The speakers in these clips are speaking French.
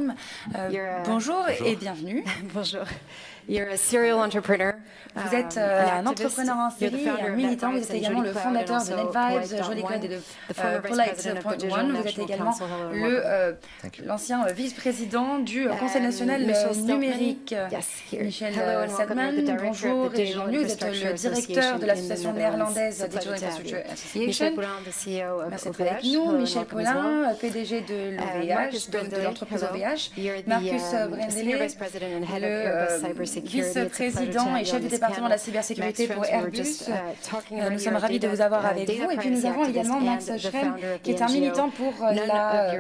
Stream. Bonjour et bienvenue. Bonjour. You're a serial entrepreneur. Vous êtes un entrepreneur en série et un militant. Vous êtes également le fondateur de NetVibes, Jolly Cloud et de Polite.one. Vous êtes également l'ancien vice-président du Conseil national numérique. Michel Seltman, bonjour et bienvenue. Vous êtes le directeur de l'association néerlandaise Digital Infrastructure Association. Merci d'être avec nous. Michel Paulin, PDG de l'OVH, de l'entreprise OVH. Marcus Brendele, le vice-président et chef du département de la cybersécurité pour Airbus. Nous sommes ravis de vous avoir avec vous. Et puis nous avons également Max Schrem, qui est un militant pour la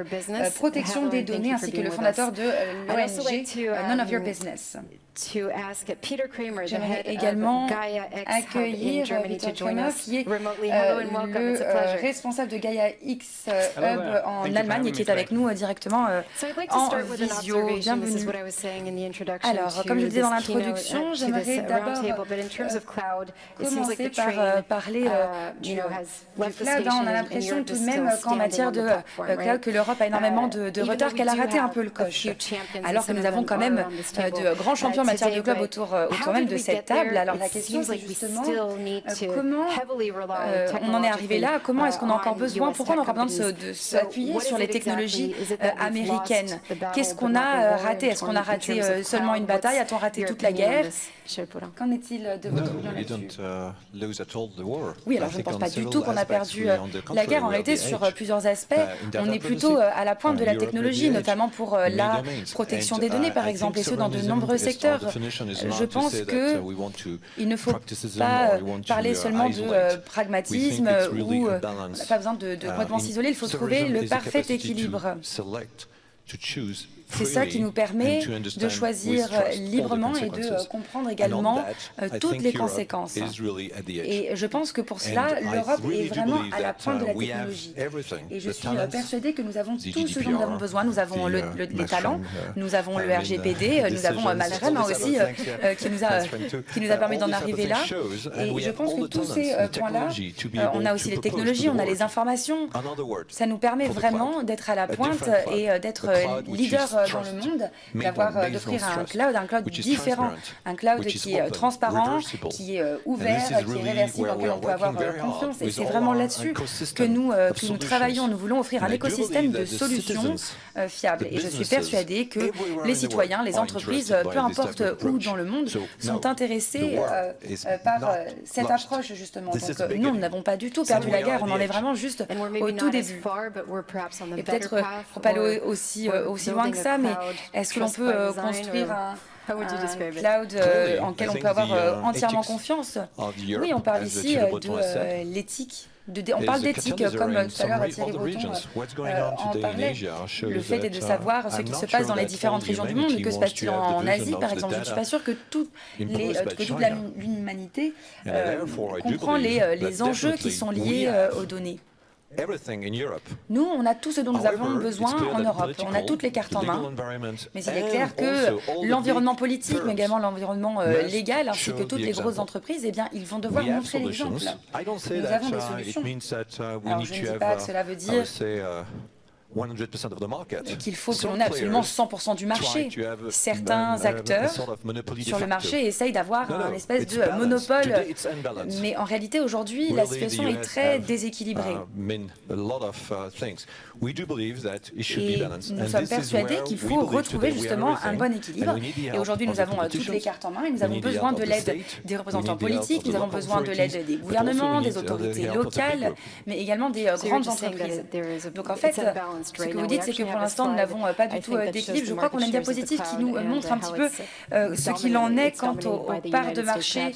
protection des données, ainsi que le fondateur de l'ONG None of Your Business. J'aimerais également accueillir Peter Kramer, qui est le responsable de Gaia X Hub en Allemagne et qui est avec nous directement en visio. Bienvenue. Alors, comme je le disais dans l'introduction, j'aimerais d'abord commencer par parler du cloud. On a l'impression tout de même qu'en matière de cloud, que l'Europe a énormément de retard, qu'elle a raté un peu le coche. Alors que nous avons quand même de grands champions en matière de cloud autour même de cette table. Alors la question c'est justement comment on en est arrivé là, comment est-ce qu'on a encore besoin, pourquoi on a encore besoin de s'appuyer sur les technologies américaines. Qu'est-ce qu'on a raté? Est-ce qu'on a raté seulement une bataille? A-t-on raté toute la guerre? Qu'en est-il de votre opinion là-dessus? Oui, alors je ne pense pas du tout qu'on a perdu la guerre. En réalité, sur plusieurs aspects, on est plutôt à la pointe de la technologie, notamment pour la protection des données, par exemple, et ce dans de nombreux secteurs. Je pense qu'il ne faut pas parler seulement de pragmatisme ou on n'a pas besoin de complètement s'isoler, il faut trouver le parfait équilibre. C'est ça qui nous permet de choisir librement et de comprendre également toutes les conséquences. Et je pense que pour cela, l'Europe est vraiment à la pointe de la technologie. Et je suis persuadée que nous avons tout ce dont nous avons besoin. Nous avons les talents, nous avons le RGPD, nous avons Malrem aussi qui nous a permis d'en arriver là. Et je pense que tous ces points-là, on a aussi les technologies, on a les informations. Ça nous permet vraiment d'être à la pointe et d'être leader dans le monde, d'offrir un cloud différent, un cloud qui est transparent, qui est ouvert, qui est réversible, dans lequel on peut avoir confiance. Et c'est vraiment là-dessus que nous travaillons. Nous voulons offrir un écosystème de solutions fiables. Et je suis persuadée que les citoyens, les entreprises, peu importe où dans le monde, sont intéressés par cette approche, justement. Donc nous n'avons pas du tout perdu la guerre, on en est vraiment juste au tout début. Et peut-être, pour pas aller aussi loin que ça, mais est-ce que l'on peut construire un cloud en lequel on peut avoir entièrement confiance? Oui, on parle ici de l'éthique. On parle d'éthique, comme tout à l'heure Thierry Breton en parlait. Le fait est de savoir ce qui se passe dans les différentes régions du monde. Que se passe-t-il en Asie, par exemple? Je ne suis pas sûre que toute l'humanité comprend les enjeux qui sont liés aux données. Nous, on a tout ce dont nous avons besoin en Europe. On a toutes les cartes en main. Mais il est clair que l'environnement politique, mais également l'environnement légal, ainsi que toutes les grosses entreprises, eh bien, ils vont devoir montrer l'exemple. Nous avons des solutions. Alors, je ne dis pas que cela veut dire qu'il faut que l'on ait absolument 100% du marché. Certains acteurs sur le marché essayent d'avoir un espèce de monopole, mais en réalité aujourd'hui la situation est très déséquilibrée. Et nous sommes persuadés qu'il faut retrouver justement un bon équilibre. Et aujourd'hui nous avons toutes les cartes en main et nous avons besoin de l'aide des représentants politiques, nous avons besoin de l'aide des gouvernements, des autorités locales, mais également des grandes entreprises. Donc en fait, ce que vous dites, c'est que pour l'instant, nous n'avons pas du tout d'équilibre. Je crois qu'on a une diapositive qui nous montre un petit peu ce qu'il en est quant aux parts de marché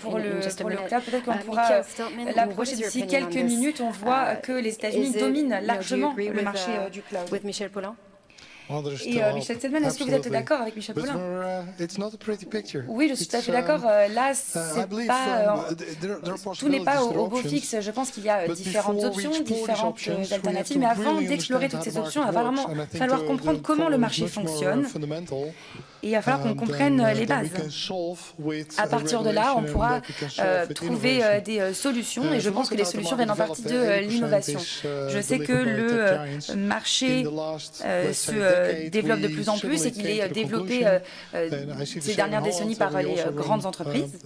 pour le cloud. Peut-être qu'on pourra l'approcher d'ici quelques minutes. On voit que les États-Unis dominent largement le marché du cloud. Et Michel Seltman, est-ce que vous êtes d'accord avec Michel Paulin? Oui, je suis tout à fait d'accord. Là, tout n'est pas au beau fixe. Je pense qu'il y a différentes options, différentes alternatives. Mais avant d'explorer toutes ces options, il va vraiment falloir comprendre comment le marché fonctionne. Et il va falloir qu'on comprenne les bases. À partir de là, on pourra trouver des solutions et je pense que les solutions viennent en partie de l'innovation. Je sais que le marché se développe de plus en plus et qu'il est développé ces dernières décennies par les grandes entreprises.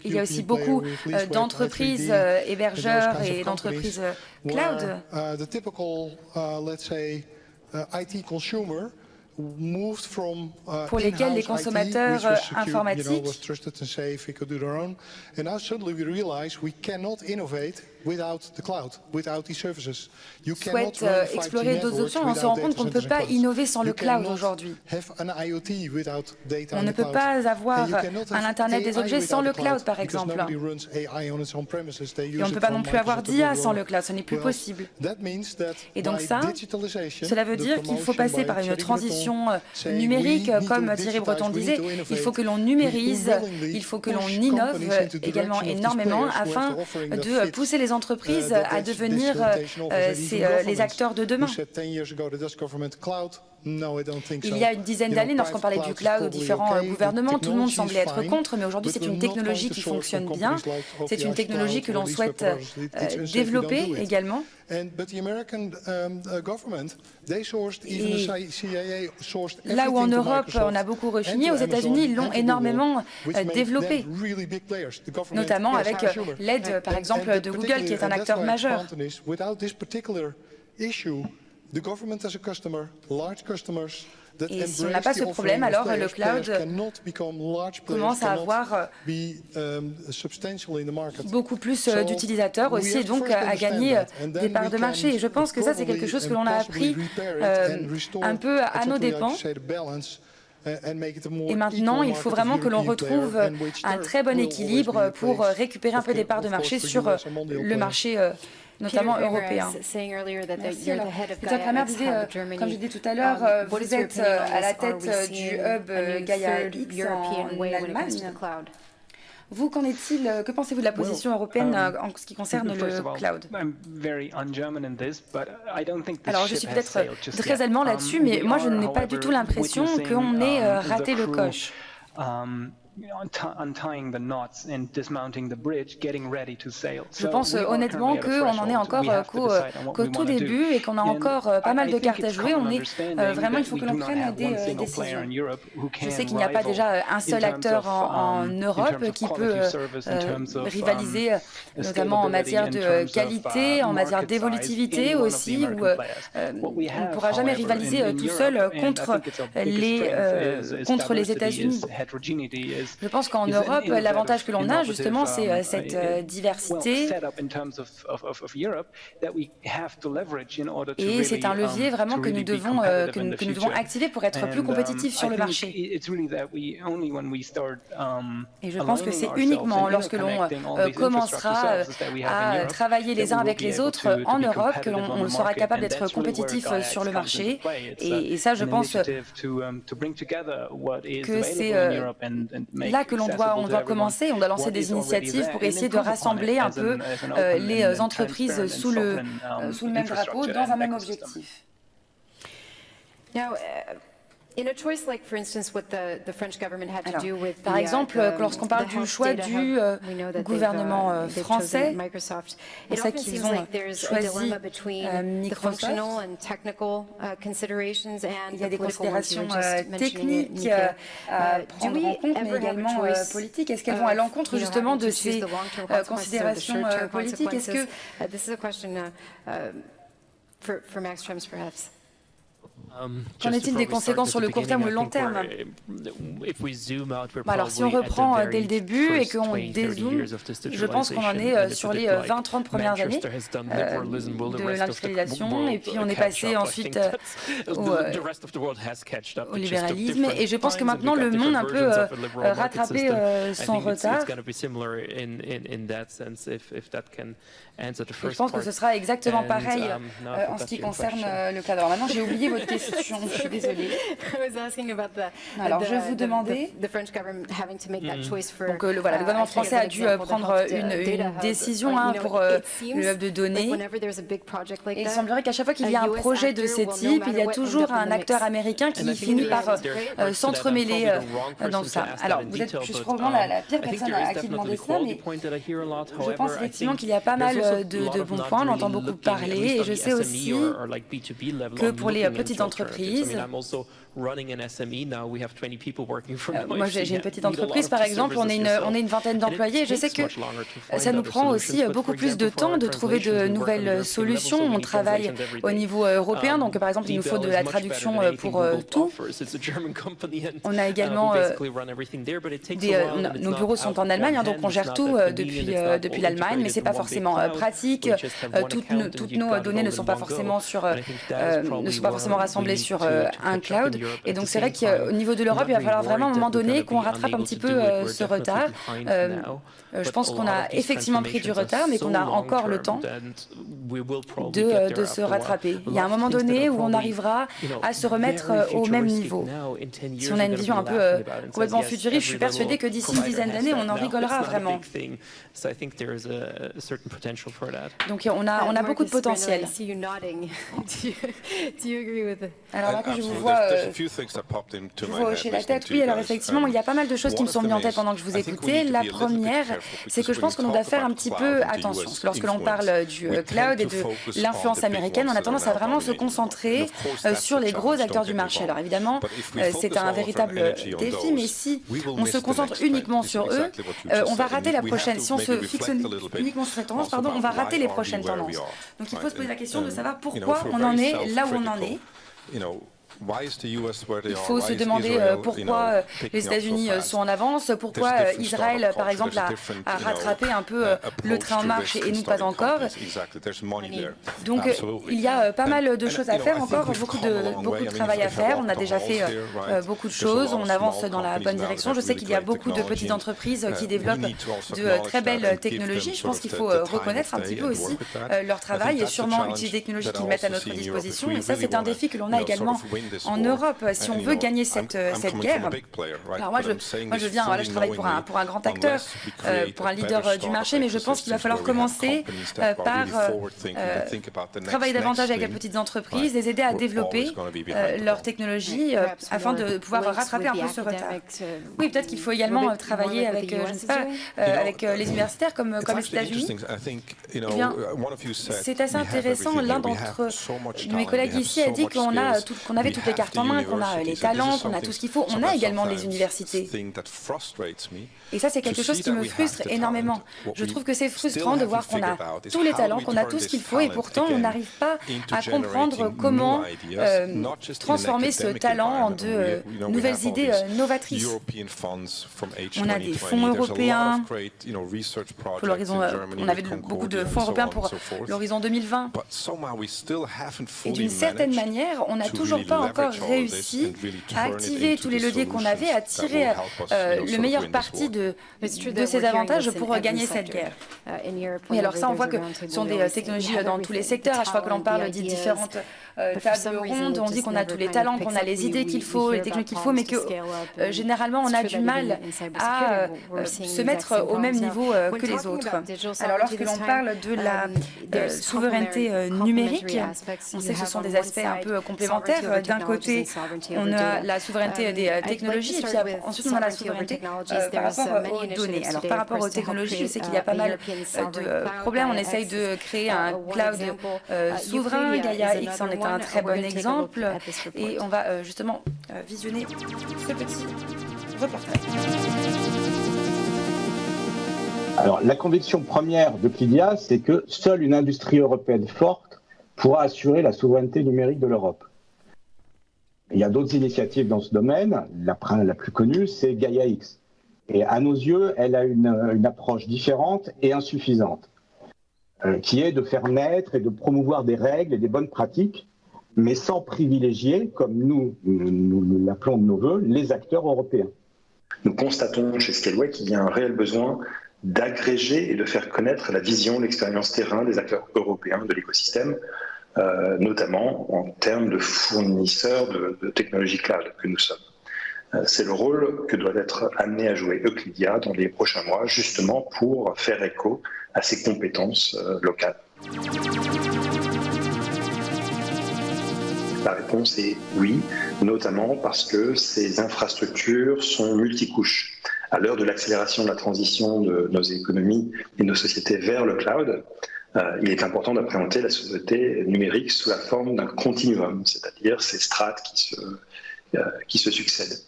Il y a aussi beaucoup d'entreprises hébergeurs et d'entreprises cloud. Pour lesquels les consommateurs informatiques souhaitent explorer d'autres options et on se rend compte qu'on ne peut pas innover sans le cloud aujourd'hui. On ne peut pas avoir un Internet des objets sans le cloud, par exemple. Et on ne peut pas non plus avoir d'IA sans le cloud, ce n'est plus possible. Et donc cela veut dire qu'il faut passer par une transition numérique, comme Thierry Breton disait, il faut que l'on numérise, il faut que l'on innove également énormément afin de pousser les entreprises à devenir les acteurs de demain. Il y a une dizaine d'années, lorsqu'on parlait du cloud aux différents gouvernements, tout le monde semblait être contre, mais aujourd'hui c'est une technologie qui fonctionne bien, c'est une technologie que l'on souhaite développer également. Et là où en Europe on a beaucoup rechigné, aux États-Unis ils l'ont énormément développé, notamment avec l'aide par exemple de Google qui est un acteur majeur. Et si on n'a pas ce problème, alors le cloud commence à avoir beaucoup plus d'utilisateurs aussi et donc à gagner des parts de marché. Et je pense que ça, c'est quelque chose que l'on a appris un peu à nos dépens. Et maintenant, il faut vraiment que l'on retrouve un très bon équilibre pour récupérer un peu des parts de marché sur le marché notamment européen. Peter Kramer disait, comme je disais tout à l'heure, vous êtes à la tête du hub Gaia X en Allemagne. Vous, qu'en est-il? Que pensez-vous de la position européenne en ce qui concerne le cloud? Alors, je suis peut-être très allemand là-dessus, mais moi, je n'ai pas du tout l'impression qu'on ait raté le coche. Je pense honnêtement qu'on en est encore qu'au tout début et qu'on a encore pas mal de cartes à jouer. On est vraiment, il faut que l'on prenne des décisions. Je sais qu'il n'y a pas déjà un seul acteur en Europe qui peut rivaliser, notamment en matière de qualité, en matière d'évolutivité aussi, où on ne pourra jamais rivaliser tout seul contre les États-Unis. Je pense qu'en Europe, l'avantage que l'on a, justement, c'est cette diversité. Et c'est un levier vraiment que nous devons activer pour être plus compétitifs sur le marché. Et je pense que c'est uniquement lorsque l'on commencera à travailler les uns avec les autres en Europe que l'on sera capable d'être compétitif sur le marché. Et ça, je pense que c'est là que on doit commencer, on doit lancer des initiatives pour essayer de rassembler un peu les entreprises sous le même drapeau, dans un même objectif. Par exemple, lorsqu'on parle du choix du gouvernement français, on sait qu'ils ont choisi Microsoft. Il y a des considérations techniques à prendre en compte, mais également politiques. Est-ce qu'elles vont à l'encontre justement de ces considérations politiques? Est-ce que qu'en est-il des conséquences sur le court terme ou le long terme? Alors, si on reprend dès le début et qu'on dézoome, je pense qu'on en est sur les 20-30 premières années de l'industrialisation, et puis on est passé ensuite au libéralisme, et je pense que maintenant le monde a un peu rattrapé son retard. Et je pense que ce sera exactement pareil en ce qui concerne le cadre. Alors maintenant, j'ai oublié votre question. question, je suis désolée. Alors, je vous demandais... Donc, le gouvernement français a dû prendre une décision pour le hub de données. Et il semblerait qu'à chaque fois qu'il y a un projet de ce type, il y a toujours un acteur américain qui finit par s'entremêler dans ça. Alors, vous êtes, je suis probablement la pire personne à qui demander ça, mais je pense effectivement qu'il y a pas mal de bons points, on entend beaucoup parler, et je sais aussi que pour les petites entreprises, moi, j'ai une petite entreprise, par exemple, on est une vingtaine d'employés, et je sais que ça nous prend aussi beaucoup plus de temps de trouver de nouvelles solutions. On travaille au niveau européen, donc par exemple, il nous faut de la traduction pour tout. On a également nos bureaux sont en Allemagne, donc on gère tout depuis l'Allemagne, mais c'est pas forcément pratique. Toutes nos données ne sont pas forcément rassemblées sur un cloud. Et donc c'est vrai qu'au niveau de l'Europe, il va falloir vraiment à un moment donné qu'on rattrape un petit peu ce retard. Je pense qu'on a effectivement pris du retard, mais qu'on a encore le temps de se rattraper. Il y a un moment donné où on arrivera à se remettre au même niveau. Si on a une vision un peu complètement futuriste, je suis persuadée que d'ici une dizaine d'années, on en rigolera vraiment. Donc on a beaucoup de potentiel. Alors là, je vous vois hocher la tête. Oui, alors effectivement, il y a pas mal de choses qui me sont venues en tête pendant que je vous écoutais. La première, c'est que je pense qu'on doit faire un petit peu attention. Lorsque l'on parle du cloud et de l'influence américaine, on a tendance à vraiment se concentrer sur les gros acteurs du marché. Alors évidemment, c'est un véritable défi, mais si on se concentre uniquement sur eux, on va rater la prochaine. Si on se fixe uniquement sur cette tendance, on va rater les prochaines tendances. Donc il faut se poser la question de savoir pourquoi on en est là où on en est. Il faut se demander pourquoi les États-Unis sont en avance, pourquoi Israël, par exemple, a rattrapé un peu le train en marche et nous pas encore. Donc il y a pas mal de choses à faire encore, beaucoup de travail à faire. On a déjà fait beaucoup de choses, on avance dans la bonne direction. Je sais qu'il y a beaucoup de petites entreprises qui développent de très belles technologies. Je pense qu'il faut reconnaître un petit peu aussi leur travail et sûrement utiliser des technologies qu'ils mettent à notre disposition. Et ça, c'est un défi que l'on a également en Europe, si on veut gagner cette guerre. Alors moi, je viens, je travaille pour un grand acteur, pour un leader du marché, mais je pense qu'il va falloir commencer par travailler davantage avec les petites entreprises, les aider à développer leur technologie afin de pouvoir rattraper un peu ce retard. Oui, peut-être qu'il faut également travailler avec, je ne sais pas, avec les universitaires comme les États-Unis. Eh bien, c'est assez intéressant. L'un d'entre mes collègues ici a dit qu'on avait toutes les cartes en main, qu'on a les talents, qu'on a tout ce qu'il faut. On a également les universités. Et ça, c'est quelque chose qui me frustre énormément. Je trouve que c'est frustrant de voir qu'on a tous les talents, qu'on a tout ce qu'il faut, et pourtant, on n'arrive pas à comprendre comment transformer ce talent en de nouvelles idées novatrices. On a des fonds européens pour l'horizon. On avait beaucoup de fonds européens pour l'horizon 2020. Et d'une certaine manière, on n'a toujours pas encore réussi à activer tous les leviers qu'on avait, à tirer le meilleur parti de ces avantages pour gagner cette guerre. Oui, alors ça, on voit que ce sont des technologies dans tous les secteurs. À chaque fois que l'on parle des différentes tables rondes, on dit qu'on a tous les talents, qu'on a les idées qu'il faut, les technologies qu'il faut, mais que généralement, on a du mal à se mettre au même niveau que les autres. Alors, lorsque l'on parle de la souveraineté numérique, on sait que ce sont des aspects un peu complémentaires. D'un côté, on a la souveraineté des technologies, et puis ensuite, on a la souveraineté par rapport aux données. Alors, par rapport aux technologies, je sais qu'il y a pas mal de problèmes. On essaye de créer un cloud souverain. Gaia X en est un très bon exemple. Et on va justement visionner ce petit reportage. Alors, la conviction première de Clydia, c'est que seule une industrie européenne forte pourra assurer la souveraineté numérique de l'Europe. Il y a d'autres initiatives dans ce domaine. La plus connue, c'est Gaia X. Et à nos yeux, elle a une approche différente et insuffisante, qui est de faire naître et de promouvoir des règles et des bonnes pratiques, mais sans privilégier, comme nous l'appelons de nos voeux, les acteurs européens. Nous constatons chez Scaleway qu'il y a un réel besoin d'agréger et de faire connaître la vision, l'expérience terrain des acteurs européens de l'écosystème notamment en termes de fournisseurs de technologies cloud que nous sommes. C'est le rôle que doit être amené à jouer Euclidia dans les prochains mois, justement pour faire écho à ses compétences locales. La réponse est oui, notamment parce que ces infrastructures sont multicouches. À l'heure de l'accélération de la transition de nos économies et nos sociétés vers le cloud, il est important d'appréhender la société numérique sous la forme d'un continuum, c'est-à-dire ces strates qui se succèdent.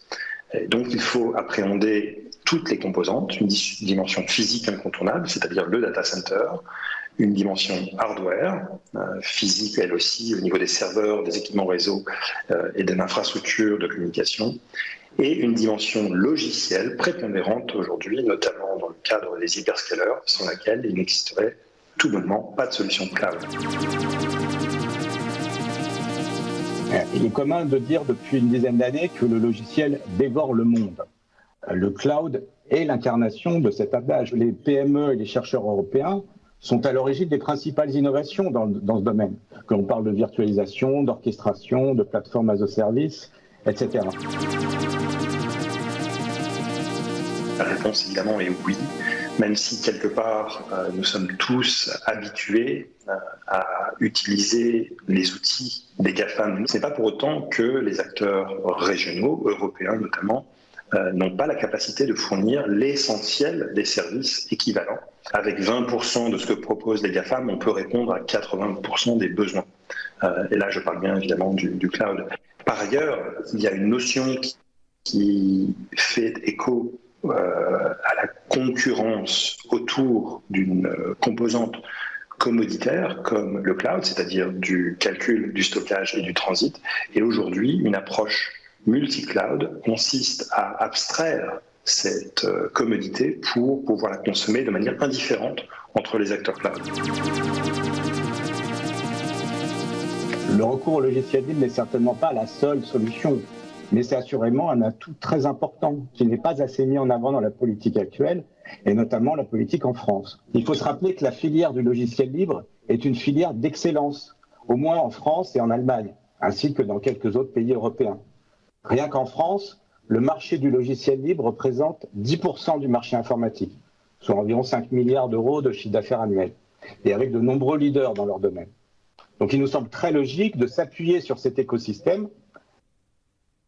Et donc il faut appréhender toutes les composantes, une dimension physique incontournable, c'est-à-dire le data center, une dimension hardware, physique elle aussi au niveau des serveurs, des équipements réseau et de l'infrastructure de communication, et une dimension logicielle prépondérante aujourd'hui, notamment dans le cadre des hyperscalers, sans laquelle il n'existerait tout bonnement pas de solution cloud. Il est commun de dire depuis une dizaine d'années que le logiciel dévore le monde. Le cloud est l'incarnation de cet adage. Les PME et les chercheurs européens sont à l'origine des principales innovations dans ce domaine. Que l'on parle de virtualisation, d'orchestration, de plateformes as a service, etc. La réponse évidemment est oui, même si quelque part nous sommes tous habitués à utiliser les outils des GAFAM. Ce n'est pas pour autant que les acteurs régionaux, européens notamment, n'ont pas la capacité de fournir l'essentiel des services équivalents. Avec 20% de ce que proposent les GAFAM, on peut répondre à 80% des besoins. Et là, je parle bien évidemment du cloud. Par ailleurs, il y a une notion qui fait écho à la concurrence autour d'une composante commoditaire comme le cloud, c'est-à-dire du calcul, du stockage et du transit. Et aujourd'hui, une approche multi-cloud consiste à abstraire cette commodité pour pouvoir la consommer de manière indifférente entre les acteurs cloud. Le recours au logiciel libre n'est certainement pas la seule solution, mais c'est assurément un atout très important qui n'est pas assez mis en avant dans la politique actuelle, et notamment la politique en France. Il faut se rappeler que la filière du logiciel libre est une filière d'excellence, au moins en France et en Allemagne, ainsi que dans quelques autres pays européens. Rien qu'en France, le marché du logiciel libre représente 10% du marché informatique, soit environ 5 milliards d'euros de chiffre d'affaires annuel, et avec de nombreux leaders dans leur domaine. Donc il nous semble très logique de s'appuyer sur cet écosystème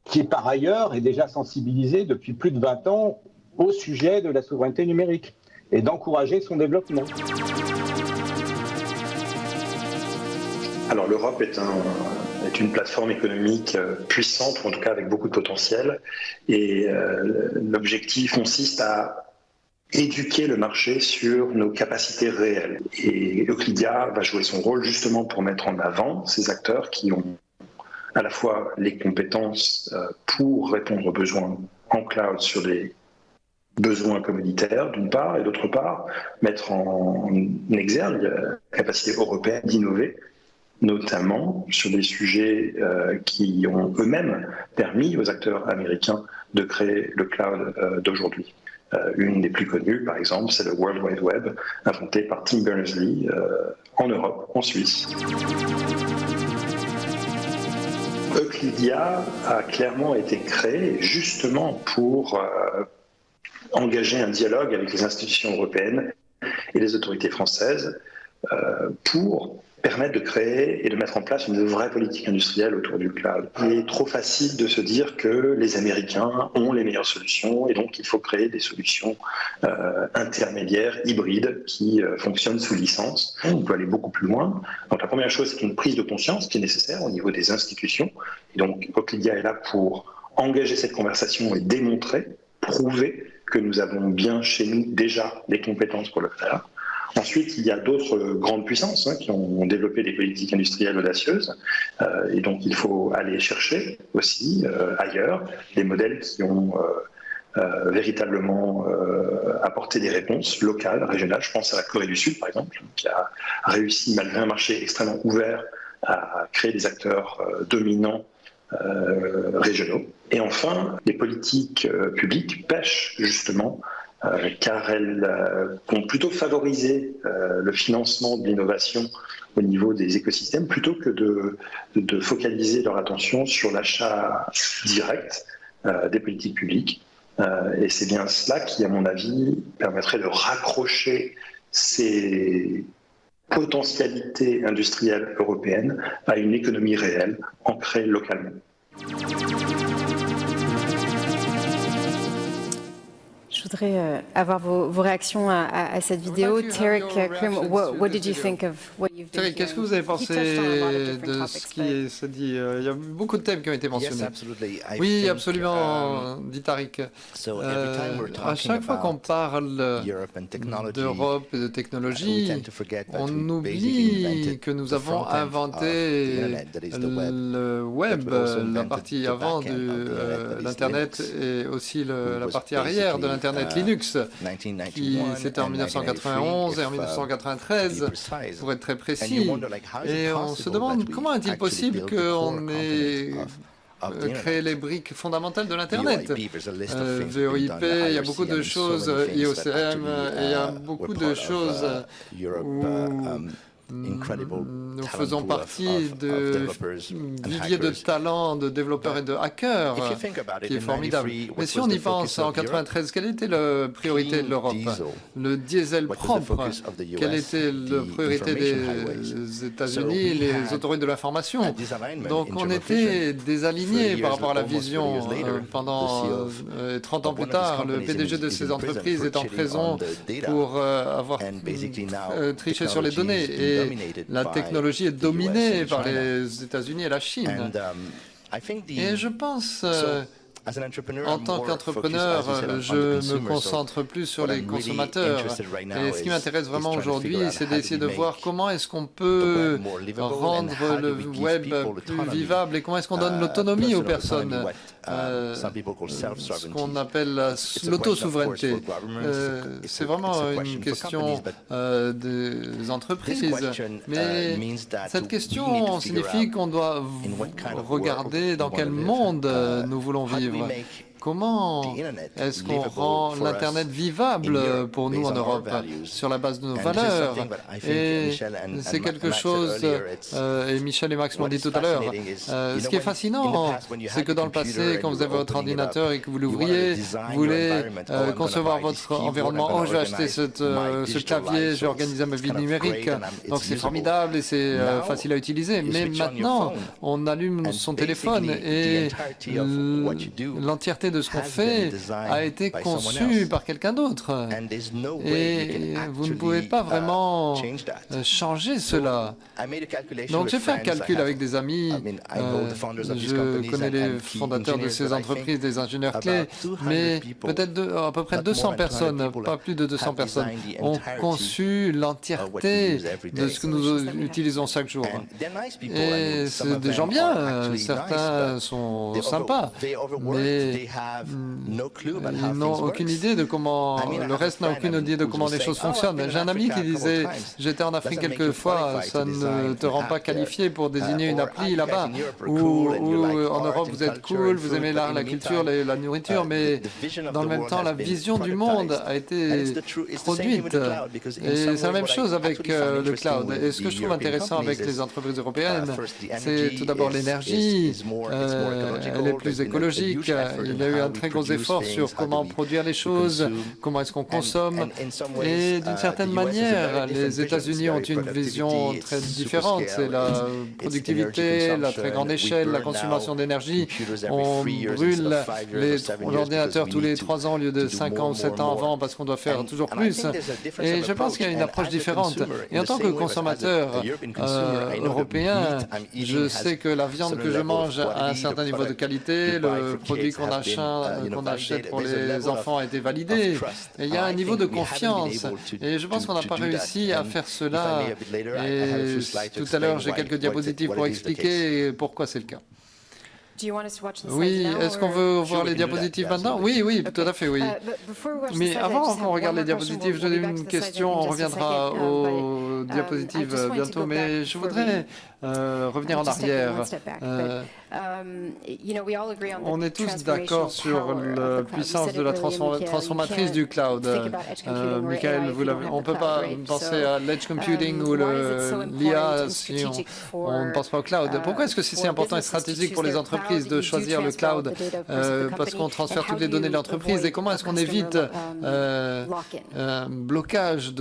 qui, par ailleurs, est déjà sensibilisé depuis plus de 20 ans au sujet de la souveraineté numérique et d'encourager son développement. Alors l'Europe est une plateforme économique puissante, ou en tout cas avec beaucoup de potentiel, et l'objectif consiste à éduquer le marché sur nos capacités réelles. Et Euclidia va jouer son rôle justement pour mettre en avant ces acteurs qui ont à la fois les compétences pour répondre aux besoins en cloud sur des besoins commoditaires d'une part, et d'autre part mettre en exergue la capacité européenne d'innover, notamment sur des sujets qui ont eux-mêmes permis aux acteurs américains de créer le cloud d'aujourd'hui. Une des plus connues, par exemple, c'est le World Wide Web, inventé par Tim Berners-Lee en Europe, en Suisse. Euclidia a clairement été créé justement pour engager un dialogue avec les institutions européennes et les autorités françaises pour permettre de créer et de mettre en place une vraie politique industrielle autour du cloud. Il est trop facile de se dire que les Américains ont les meilleures solutions et donc il faut créer des solutions intermédiaires, hybrides, qui fonctionnent sous licence. On peut aller beaucoup plus loin. Donc la première chose, c'est une prise de conscience qui est nécessaire au niveau des institutions. Et donc Euclidia est là pour engager cette conversation et démontrer, prouver que nous avons bien chez nous déjà les compétences pour le faire. Ensuite, il y a d'autres grandes puissances qui ont développé des politiques industrielles audacieuses et donc il faut aller chercher aussi ailleurs des modèles qui ont véritablement apporté des réponses locales, régionales. Je pense à la Corée du Sud, par exemple, qui a réussi, malgré un marché extrêmement ouvert, à créer des acteurs dominants régionaux. Et enfin, les politiques publiques pêchent justement car elles vont plutôt favoriser le financement de l'innovation au niveau des écosystèmes plutôt que de focaliser leur attention sur l'achat direct des politiques publiques. Et c'est bien cela qui, à mon avis, permettrait de raccrocher ces potentialités industrielles européennes à une économie réelle, ancrée localement. Je voudrais avoir vos réactions à cette vidéo. Tarek Karim, what did you think of what you've been hearing? Qu'est-ce que vous avez pensé de ce qui s'est dit? Il y a beaucoup de thèmes qui ont été mentionnés. Oui, absolument, dit Tarek. À chaque fois qu'on parle d'Europe et de technologie, on oublie que nous avons inventé le web, la partie avant de l'Internet et aussi la partie arrière de l'Internet. Linux, qui c'était en 1991 et en 1993, pour être très précis. Et on se demande comment est-il possible qu'on ait créé les briques fondamentales de l'Internet. VoIP, il y a beaucoup de choses, IOCM, et il y a beaucoup de choses où nous faisons partie de vivier de talents, de développeurs et de hackers, qui est formidable. Mais si on y pense, en 1993, quelle était la priorité de l'Europe? Le diesel propre. Quelle était la priorité des États-Unis, les autoroutes de l'information? Donc on était désalignés par rapport à la vision. Pendant 30 ans plus tard, le PDG de ces entreprises est en prison pour avoir triché sur les données. Et la technologie est dominée par les États-Unis et la Chine. Et je pense, en tant qu'entrepreneur, je me concentre plus sur les consommateurs. Et ce qui m'intéresse vraiment aujourd'hui, c'est d'essayer de voir comment est-ce qu'on peut rendre le web plus vivable et comment est-ce qu'on donne l'autonomie aux personnes. Ce qu'on appelle l'autosouveraineté. C'est vraiment une question des entreprises. Mais cette question signifie qu'on doit regarder dans quel monde nous voulons vivre. Comment est-ce qu'on rend l'Internet vivable pour nous en Europe sur la base de nos valeurs? Et c'est quelque chose, et Michel et Max l'ont dit tout à l'heure, ce qui est fascinant, c'est que dans le passé, quand vous avez votre ordinateur et que vous l'ouvriez, vous voulez concevoir votre environnement. Oh, je vais acheter ce clavier, je vais organiser ma vie numérique. Donc c'est formidable et c'est facile à utiliser. Mais maintenant, on allume son téléphone et l'entièreté de ce qu'on fait a été conçu par quelqu'un d'autre. Et vous ne pouvez pas vraiment changer cela. Donc j'ai fait un calcul avec des amis. Je connais les fondateurs de ces entreprises, des ingénieurs clés, mais peut-être à peu près 200 personnes, pas plus de 200 personnes, ont conçu l'entièreté de ce que nous utilisons chaque jour. Et c'est des gens bien, certains sont sympas, mais ils n'ont aucune idée de comment, le reste n'a aucune idée de comment les choses fonctionnent. J'ai un ami qui disait, j'étais en Afrique quelques fois, ça ne te rend pas qualifié pour désigner une appli là-bas, ou en Europe vous êtes cool, vous aimez l'art, la culture, la nourriture, mais dans le même temps la vision du monde a été produite. Et c'est la même chose avec le cloud. Et ce que je trouve intéressant avec les entreprises européennes, c'est tout d'abord l'énergie, elle est plus écologique, il y a eu un très gros effort sur comment produire les choses, comment est-ce qu'on consomme. Et d'une certaine manière, les États-Unis ont une vision très différente. C'est la productivité, la très grande échelle, la consommation d'énergie. On brûle les ordinateurs tous les 3 ans au lieu de 5 ans ou 7 ans avant parce qu'on doit faire toujours plus. Et je pense qu'il y a une approche différente. Et en tant que consommateur européen, je sais que la viande que je mange a un certain niveau de qualité, le produit qu'on achète pour les enfants a été validé. Et il y a un niveau de confiance. Et je pense qu'on n'a pas réussi à faire cela. Et tout à l'heure, j'ai quelques diapositives pour expliquer pourquoi c'est le cas. Oui, est-ce qu'on veut voir les diapositives maintenant? Oui, oui, tout à fait, oui. Mais avant qu'on regarde les diapositives, j'ai une question, on reviendra aux diapositives bientôt, mais je voudrais revenir en arrière. On est tous d'accord sur la puissance de la transformatrice du cloud. Michael, on ne peut pas penser à l'edge computing ou l'IA si on ne pense pas au cloud. Pourquoi est-ce que c'est si important et stratégique pour les entreprises de choisir le cloud? Parce qu'on transfère toutes les données de l'entreprise. Et comment est-ce qu'on évite un blocage,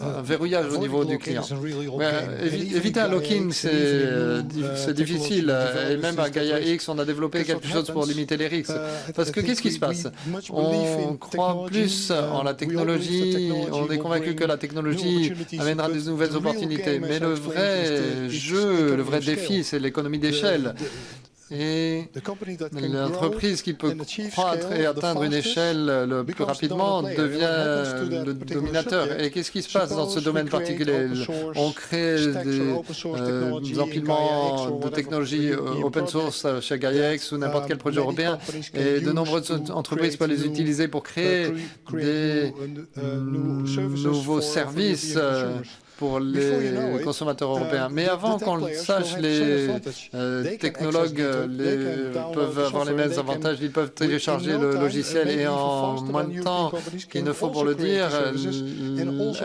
un verrouillage au niveau du client? Éviter un lock-in, c'est difficile. Et même à Gaia X, on a développé quelque chose pour limiter les risques. Parce que qu'est-ce qui se passe? On croit plus en la technologie, on est convaincu que la technologie amènera des nouvelles opportunités. Mais le vrai jeu, le vrai défi, c'est l'économie d'échelle. Et l'entreprise qui peut croître et atteindre une échelle le plus rapidement devient le dominateur. Et qu'est-ce qui se passe dans ce domaine particulier? On crée des empilements de technologies open source chez GaiaX ou n'importe quel projet européen, et de nombreuses entreprises peuvent les utiliser pour créer des nouveaux services pour les consommateurs européens. Mais avant qu'on le sache, les technologues peuvent avoir les mêmes avantages. Ils peuvent télécharger le logiciel et en moins de temps qu'il ne faut pour le dire,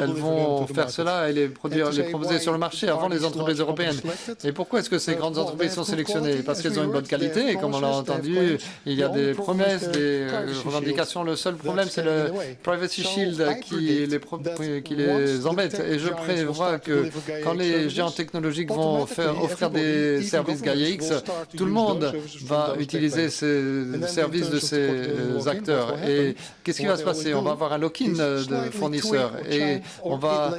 elles vont faire cela et les proposer sur le marché avant les entreprises européennes. Et pourquoi est-ce que ces grandes entreprises sont sélectionnées? Parce qu'elles ont une bonne qualité, et comme on l'a entendu, il y a des promesses, des revendications. Le seul problème, c'est le Privacy Shield qui les embête. Et je prévois que quand les géants technologiques vont offrir des services GaiaX, tout le monde va utiliser ces services de ces acteurs. Et qu'est-ce qui va se passer? On va avoir un lock-in de fournisseurs et on va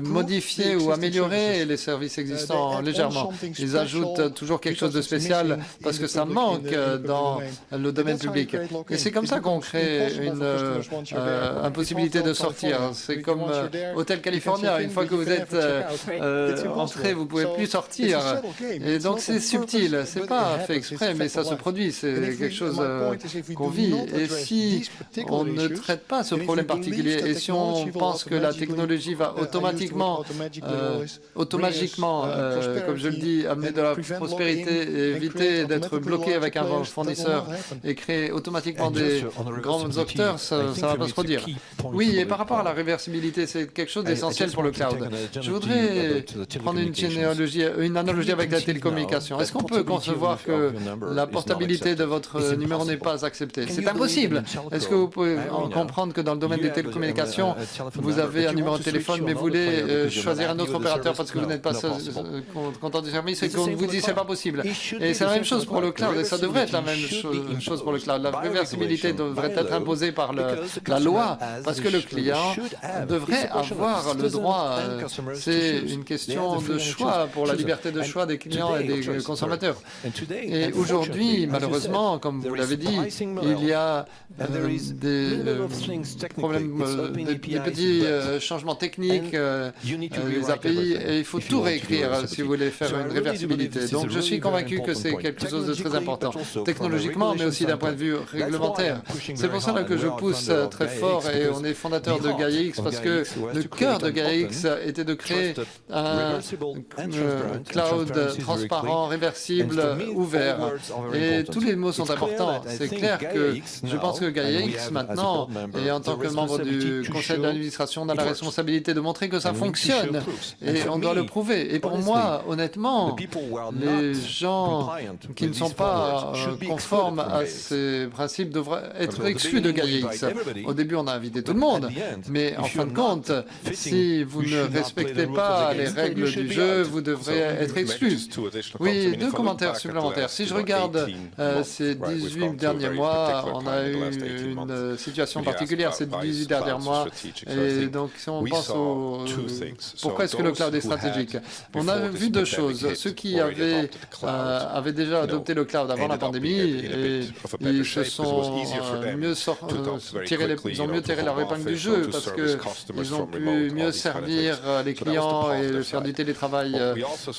modifier ou améliorer les services existants légèrement. Ils ajoutent toujours quelque chose de spécial parce que ça manque dans le domaine public. Et c'est comme ça qu'on crée une impossibilité de sortir. C'est comme Hôtel California. Une fois que vous êtes entré, vous ne pouvez plus sortir. Et donc c'est subtil. C'est pas fait exprès, mais ça se produit. C'est quelque chose qu'on vit. Et si on ne traite pas ce problème particulier, et si on pense que la technologie va automatiquement, comme je le dis, amener de la prospérité et éviter d'être bloqué avec un fournisseur et créer automatiquement des grands acteurs, ça ne va pas se produire. Oui, et par rapport à la réversibilité, c'est quelque chose d'essentiel pour le cloud. Je voudrais prendre une analogie avec la télécommunication. Est-ce qu'on peut concevoir que la portabilité de votre numéro n'est pas acceptée? C'est impossible. Est-ce que vous pouvez comprendre que dans le domaine des télécommunications, vous avez un numéro de téléphone, mais vous voulez choisir un autre opérateur parce que vous n'êtes pas content du service et qu'on vous dit c'est pas possible? Et c'est la même chose pour le cloud, et ça devrait être la même chose pour le cloud. La réversibilité devrait être imposée par la loi, parce que le client devrait avoir le droit. C'est une question de choix, pour la liberté de choix des clients et des consommateurs. Et aujourd'hui, malheureusement, comme vous l'avez dit, il y a des problèmes, des petits changements techniques, les API, et il faut tout réécrire si vous voulez faire une réversibilité. Donc je suis convaincu que c'est quelque chose de très important, technologiquement, mais aussi d'un point de vue réglementaire. C'est pour cela que je pousse très fort, et on est fondateur de GaiaX, parce que le cœur de GaiaX était de créer un cloud transparent, réversible, ouvert. Et tous les mots sont importants. C'est clair que je pense que GaiaX, maintenant, et en tant que membre du conseil d'administration, on a la responsabilité de montrer que ça fonctionne. Et on doit le prouver. Et pour moi, honnêtement, les gens qui ne sont pas conformes à ces principes devraient être exclus de GaiaX. Au début, on a invité tout le monde. Mais en fin de compte, si vous ne respectez pas les règles du jeu, vous devrez être exclu. Oui, 2 commentaires supplémentaires. Si je regarde ces 18 derniers mois, on a eu une situation particulière ces 18 derniers mois. Et donc, si on pense pourquoi est-ce que le cloud est stratégique? On a vu 2 choses. Ceux qui avaient déjà adopté le cloud avant la pandémie, et ils se sont ils ont mieux tiré leur épingle du jeu, parce qu'ils ont pu mieux servir les clients et faire du télétravail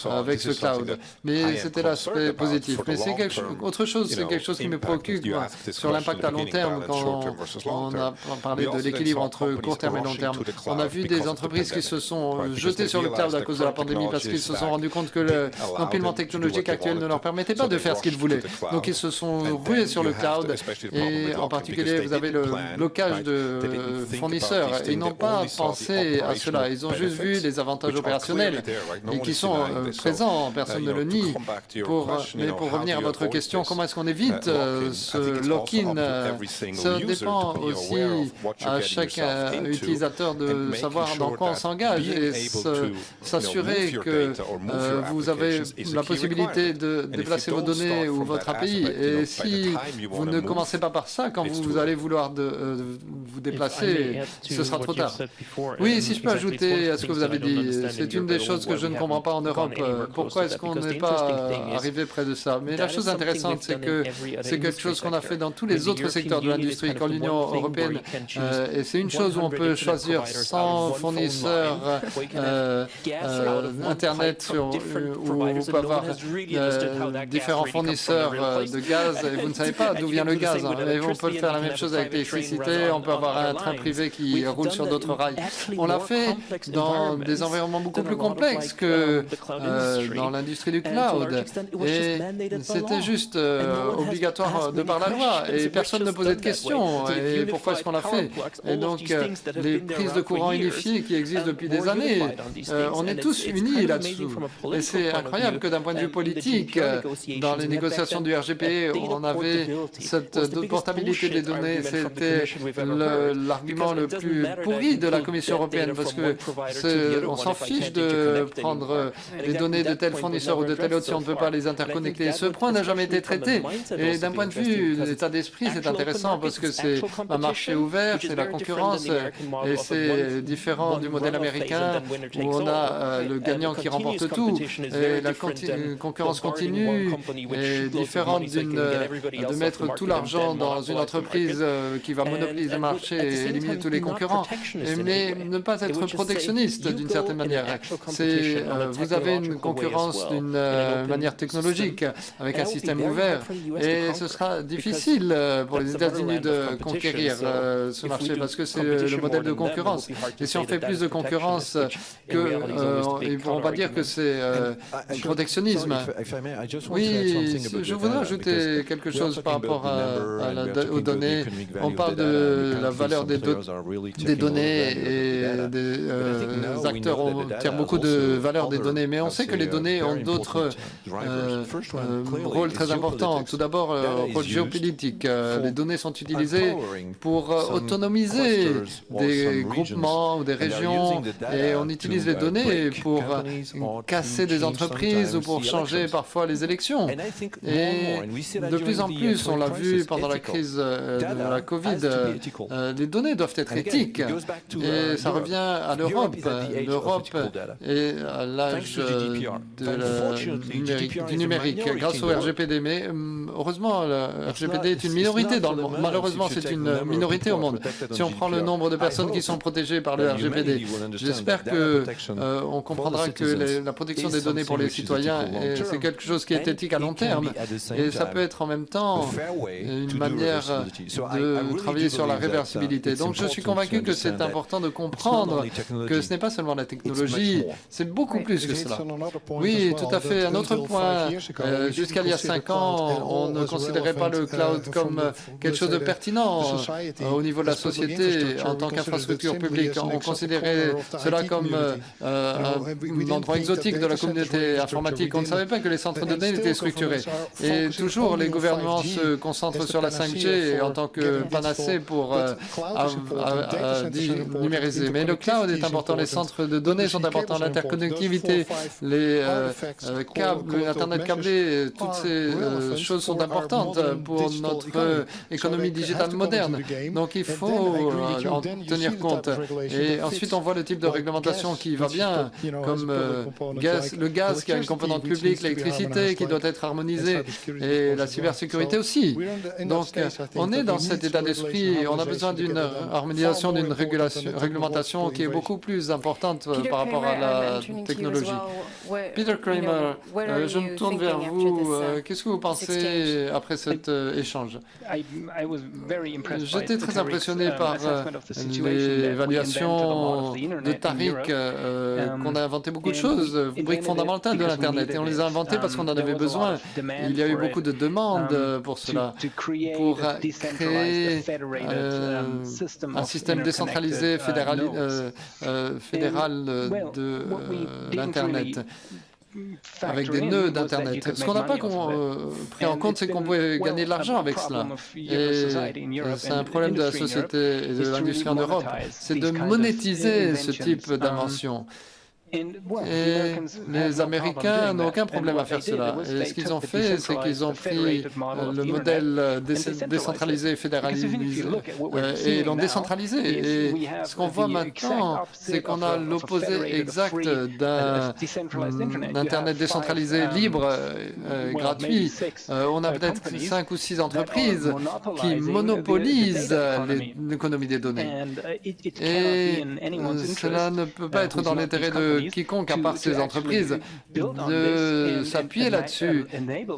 avec ce cloud. Mais c'était l'aspect positif. Mais c'est autre chose, c'est quelque chose qui me préoccupe sur l'impact à long terme quand on a parlé de l'équilibre entre court terme et long terme. On a vu des entreprises qui se sont jetées sur le cloud à cause de la pandémie parce qu'ils se sont rendus compte que l'empilement technologique actuel ne leur permettait pas de faire ce qu'ils voulaient. Donc ils se sont rués sur le cloud et en particulier vous avez le blocage de fournisseurs. Et ils n'ont pas pensé à cela. Ils ont juste vu les avantages opérationnels et qui sont présents, personne ne le nie. Mais pour revenir à votre question, comment est-ce qu'on évite ce lock-in? Ça dépend aussi à chaque utilisateur de savoir dans quoi on s'engage et s'assurer que vous avez la possibilité de déplacer vos données ou votre API. Et si vous ne commencez pas par ça, quand vous allez vouloir vous déplacer, ce sera trop tard. Oui, si je peux ajouter à ce que vous avez dit, c'est une des choses que je ne comprends pas en Europe. Pourquoi est-ce qu'on n'est pas arrivé près de ça? Mais la chose intéressante, c'est que c'est quelque chose qu'on a fait dans tous les autres secteurs de l'industrie comme l'Union européenne. Et c'est une chose où on peut choisir 100 fournisseurs Internet où on peut avoir différents fournisseurs de gaz et vous ne savez pas d'où vient le gaz. Et on peut faire la même chose avec l'électricité, on peut avoir un train privé qui roule sur d'autres rails. On l'a fait dans des environnements beaucoup plus complexes que dans l'industrie du cloud. Et c'était juste obligatoire de par la loi et personne ne posait de questions. Et pourquoi est-ce qu'on l'a fait? Et donc, les prises de courant unifiées qui existent depuis des années, on est tous unis là-dessous. Et c'est incroyable que d'un point de vue politique, dans les négociations du RGPD, on avait cette portabilité des données. C'était l'argument le plus pourri de la Commission européenne parce que on s'en fiche de prendre les données de tel fournisseur ou de tel autre si on ne peut pas les interconnecter. Ce point n'a jamais été traité. Et d'un point de vue de l'état d'esprit, c'est intéressant parce que c'est un marché ouvert, c'est la concurrence et c'est différent du modèle américain où on a le gagnant qui remporte tout. Et la concurrence continue est différente de mettre tout l'argent dans une entreprise qui va monopoliser le marché et éliminer tous les concurrents, mais ne pas être protectionniste d'une certaine manière. Vous avez une concurrence d'une manière technologique avec un système ouvert et ce sera difficile pour les États-Unis de conquérir ce marché parce que c'est le modèle de concurrence. Et si on fait plus de concurrence, ils ne pourront pas dire que c'est du protectionnisme. Oui, je voudrais ajouter quelque chose par rapport aux données. On parle de la valeur des données et des acteurs tirent beaucoup de valeur des données, mais on sait que les données ont d'autres rôles très importants. Tout d'abord, rôle géopolitique. Les données sont utilisées pour autonomiser des groupements ou des régions et on utilise les données pour casser des entreprises ou pour changer parfois les élections. Et de plus en plus, on l'a vu pendant la crise de la Covid, les données doivent être éthiques. Et ça revient à l'Europe. L'Europe est à l'âge du numérique grâce au RGPD. Mais heureusement, le RGPD est une minorité dans le monde. Malheureusement, c'est une minorité au monde. Si on prend le nombre de personnes qui sont protégées par le RGPD, j'espère qu'on comprendra que la protection des données pour les citoyens, c'est quelque chose qui est éthique à long terme. Et ça peut être en même temps une manière de travailler sur la réversibilité. Donc je suis convaincu que c'est important de comprendre que ce n'est pas seulement la technologie, c'est beaucoup plus que cela. Oui, tout à fait. Un autre point, jusqu'à il y a 5 ans, on ne considérait pas le cloud comme quelque chose de pertinent au niveau de la société en tant qu'infrastructure publique. On considérait cela comme un endroit exotique de la communauté informatique. On ne savait pas que les centres de données étaient structurés. Et toujours, les gouvernements se concentrent sur la 5G en tant que panacée pour numériser. Mais le cloud est important, les centres de données sont importants, l'interconnectivité, les câbles, l'Internet câblé, toutes ces choses sont importantes pour notre économie digitale moderne. Donc il faut en tenir compte. Et ensuite, on voit le type de réglementation qui va bien, comme le gaz qui a une composante publique, l'électricité qui doit être harmonisée et la cybersécurité aussi. Donc on est dans cet état d'esprit. On a besoin d'une harmonisation, d'une réglementation qui est beaucoup plus plus importante par rapport à la technologie. Peter Kramer, je me tourne vers vous. Qu'est-ce que vous pensez après cet échange? J'étais très impressionné par l'évaluation de Tariq, qu'on a inventé beaucoup de choses, briques fondamentales de l'Internet, et on les a inventées parce qu'on en avait besoin. Il y a eu beaucoup de demandes pour cela, pour créer un système décentralisé fédéral de l'Internet, avec des nœuds d'Internet. Ce qu'on n'a pas pris en compte, c'est qu'on pouvait gagner de l'argent avec cela. Et c'est un problème de la société et de l'industrie en Europe, c'est de monétiser ce type d'invention. Et les Américains n'ont aucun problème à faire cela. Et ce qu'ils ont fait, c'est qu'ils ont pris le modèle décentralisé et fédéralisé et l'ont décentralisé. Et ce qu'on voit maintenant, c'est qu'on a l'opposé exact d'un Internet décentralisé, libre, gratuit. On a peut-être 5 ou 6 entreprises qui monopolisent l'économie des données. Et cela ne peut pas être dans l'intérêt de quiconque, à part ces entreprises, de s'appuyer là-dessus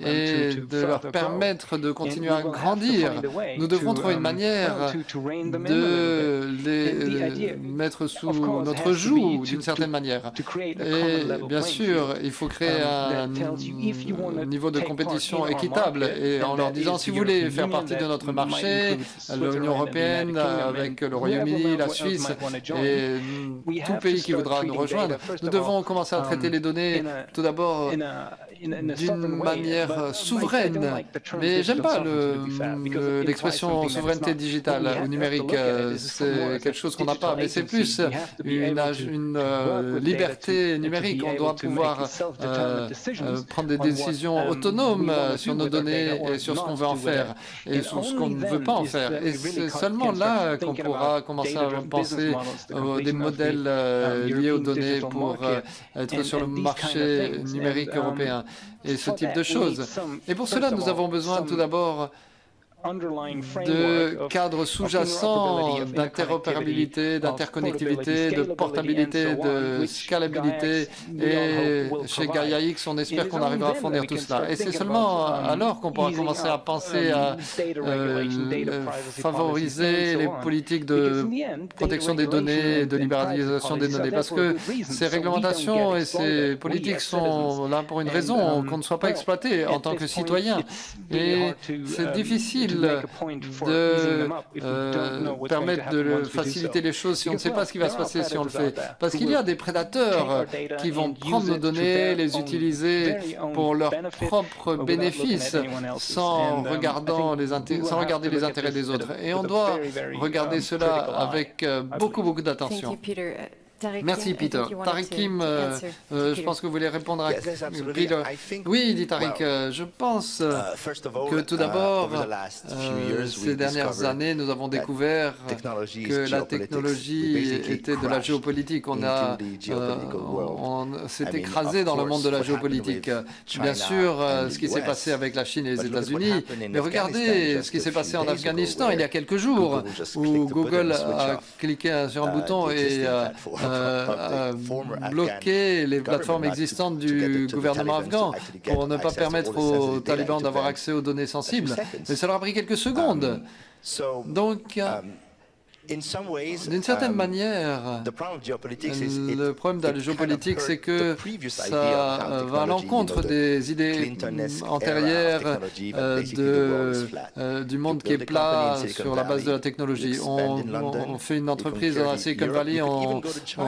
et de leur permettre de continuer à grandir. Nous devrons trouver une manière de les mettre sous notre joug, d'une certaine manière. Et bien sûr, il faut créer un niveau de compétition équitable, et en leur disant, si vous voulez faire partie de notre marché, l'Union européenne, avec le Royaume-Uni, la Suisse et tout pays qui voudra nous rejoindre, nous devons commencer à traiter les données tout d'abord d'une manière souveraine. Mais j'aime pas l'expression souveraineté digitale ou numérique, c'est quelque chose qu'on n'a pas, mais c'est plus une liberté numérique. On doit pouvoir prendre des décisions autonomes sur nos données et sur ce qu'on veut en faire et sur ce qu'on ne veut pas en faire. Et c'est seulement là qu'on pourra commencer à penser des modèles liés aux données pour être sur le marché numérique européen et ce type de choses. Et pour cela, nous avons besoin tout d'abord de cadres sous-jacents d'interopérabilité, d'interconnectivité, de portabilité, de scalabilité. Et chez Gaia X, on espère qu'on arrivera à fournir tout cela. Et c'est seulement alors qu'on pourra commencer à penser à favoriser les politiques de protection des données et de libéralisation des données. Parce que ces réglementations et ces politiques sont là pour une raison, qu'on ne soit pas exploité en tant que citoyen. Et c'est difficile de permettre de faciliter les choses si on ne sait pas ce qui va se passer si on le fait. Parce qu'il y a des prédateurs qui vont prendre nos données, les utiliser pour leurs propres bénéfices sans regarder les intérêts des autres. Et on doit regarder cela avec beaucoup d'attention. Merci, Peter. Tariq Kim, je pense que vous voulez répondre à Peter. Oui, dit Tariq, je pense que tout d'abord, ces dernières années, nous avons découvert que la technologie était de la géopolitique. On s'est écrasé dans le monde de la géopolitique. Bien sûr, ce qui s'est passé avec la Chine et les États-Unis, mais regardez ce qui s'est passé en Afghanistan il y a quelques jours, où Google a cliqué sur un bouton et bloquer les plateformes existantes du gouvernement afghan pour ne pas permettre aux talibans d'avoir accès aux données sensibles. Mais ça leur a pris quelques secondes. Donc, d'une certaine manière, le problème de la géopolitique, c'est que ça va à l'encontre des idées antérieures du monde qui est plat sur la base de la technologie. On fait une entreprise dans la Silicon Valley, on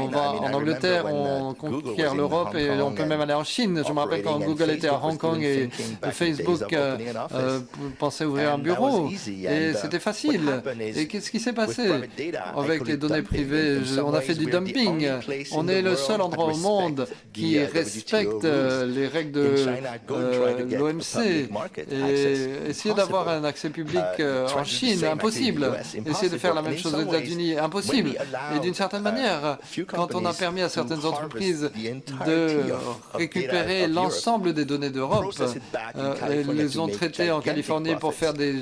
va en Angleterre, on conquiert l'Europe et on peut même aller en Chine. Je me rappelle quand Google était à Hong Kong et Facebook pensait ouvrir un bureau et c'était facile. Et qu'est-ce qui s'est passé avec les données privées? On a fait du dumping. On est le seul endroit au monde qui respecte les règles de l'OMC. Et essayer d'avoir un accès public en Chine, impossible. Essayer de faire la même chose aux États-Unis, impossible. Et d'une certaine manière, quand on a permis à certaines entreprises de récupérer l'ensemble des données d'Europe, elles les ont traitées en Californie pour faire des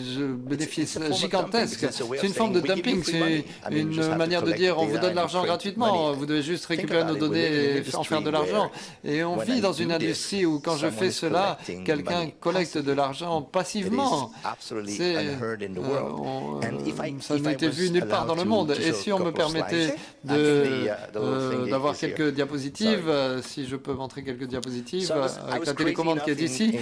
bénéfices gigantesques. C'est une forme de dumping, c'est une manière de dire on vous donne l'argent gratuitement, vous devez juste récupérer nos données et en faire de l'argent. Et on vit dans une industrie où quand je fais cela, quelqu'un collecte de l'argent passivement. Ça n'était vu nulle part dans le monde. Et si on me permettait d'avoir quelques diapositives, si je peux montrer quelques diapositives avec la télécommande qui est ici,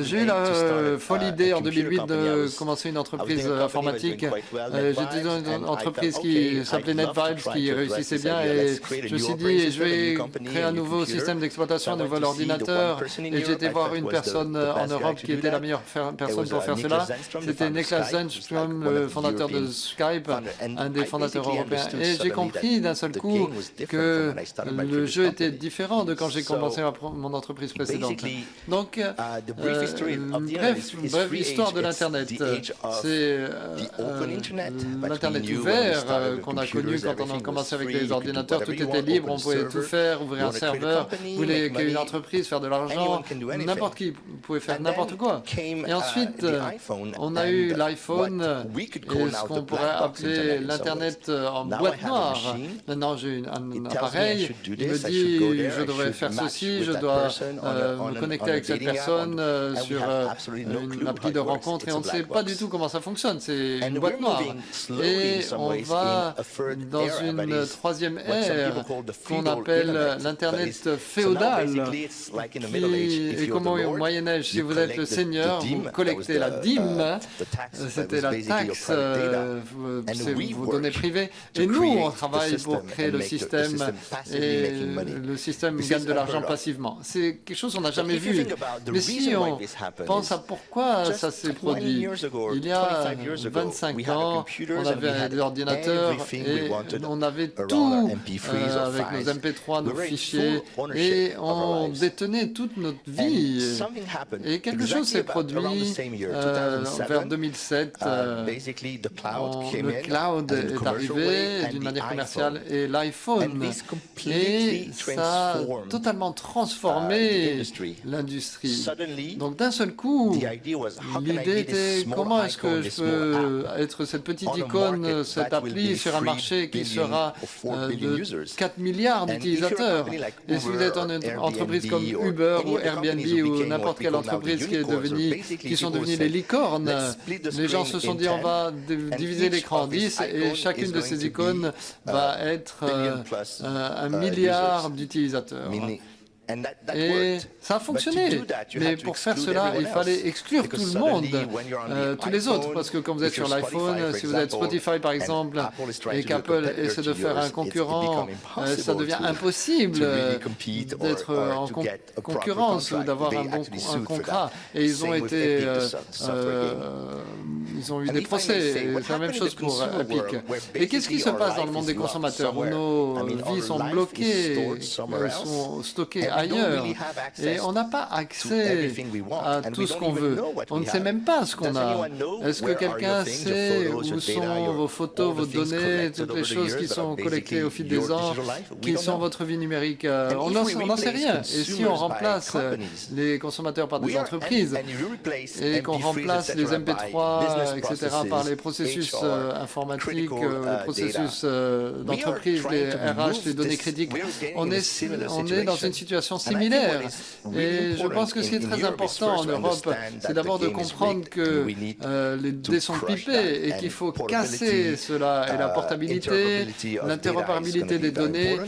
j'ai eu la folle idée en 2008 de commencer une entreprise informatique. J'étais dans une entreprise qui s'appelait NetVibes, qui réussissait bien, et je me suis dit, je vais créer un nouveau système d'exploitation, un nouvel ordinateur, et j'ai été voir une personne en Europe qui était la meilleure personne pour faire cela. C'était Niklas Zennström, le fondateur de Skype, un des fondateurs européens. Et j'ai compris d'un seul coup que le jeu était différent de quand j'ai commencé mon entreprise précédente. Donc, bref histoire de l'Internet. C'est l'Internet ouvert qu'on a connu quand on a commencé avec les ordinateurs. Tout était libre, on pouvait tout faire, ouvrir un serveur, vous voulez créer une entreprise, faire de l'argent, n'importe qui pouvait faire n'importe quoi. Et ensuite, on a eu l'iPhone et ce qu'on pourrait appeler l'Internet en boîte noire. Maintenant, j'ai un appareil, il me dit je devrais faire ceci, je dois me connecter avec cette personne sur une appli de rencontre, et on ne sait pas du tout comment ça fonctionne, c'est une boîte noire. Et on va dans une troisième ère qu'on appelle l'Internet féodal, qui est comme au Moyen-Âge. Si vous êtes le seigneur, vous collectez la dîme, c'était la taxe, vous donnez privé. Et nous, on travaille pour créer le système, et le système gagne de l'argent passivement. C'est quelque chose qu'on n'a jamais vu. Mais si on pense à pourquoi ça s'est produit, il y a 25 ans, on avait des ordinateurs et on avait tout avec nos MP3, nos fichiers, et on détenait toute notre vie. Et quelque chose s'est produit vers 2007. Le cloud est arrivé d'une manière commerciale et l'iPhone. Et ça a totalement transformé l'industrie. Donc d'un seul coup, l'idée était comment est-ce que je peux être cette petite icône, cette appli sur un marché qui sera de 4 milliards d'utilisateurs. Et si vous êtes une entreprise comme Uber ou Airbnb ou n'importe quelle entreprise qui sont devenues les licornes, les gens se sont dit on va diviser l'écran en 10 et chacune de ces icônes va être 1 milliard d'utilisateurs. Et ça a fonctionné. Mais pour faire cela, il fallait exclure tout le monde, tous les autres. Parce que quand vous êtes sur l'iPhone, si vous êtes Spotify par exemple, et qu'Apple essaie de faire un concurrent, ça devient impossible d'être en concurrence ou d'avoir un contrat. Et ils ont été... ils ont eu des procès. C'est la même chose pour Epic. Et qu'est-ce qui se passe dans le monde des consommateurs où nos vies sont bloquées, sont stockées ailleurs, et on n'a pas accès à tout ce qu'on veut. On ne sait même pas ce qu'on a. Est-ce que quelqu'un sait où sont vos photos, vos données, toutes les choses qui sont collectées au fil des ans, qui sont votre vie numérique? On n'en sait rien. Et si on remplace les consommateurs par des entreprises, et qu'on remplace les MP3, etc., par les processus informatiques, les processus d'entreprise, les RH, les données critiques, on est dans une situation similaire. Et je pense que ce qui est très important en Europe, c'est d'abord de comprendre que les dés sont pipés et qu'il faut casser cela. Et la portabilité, l'interopérabilité des données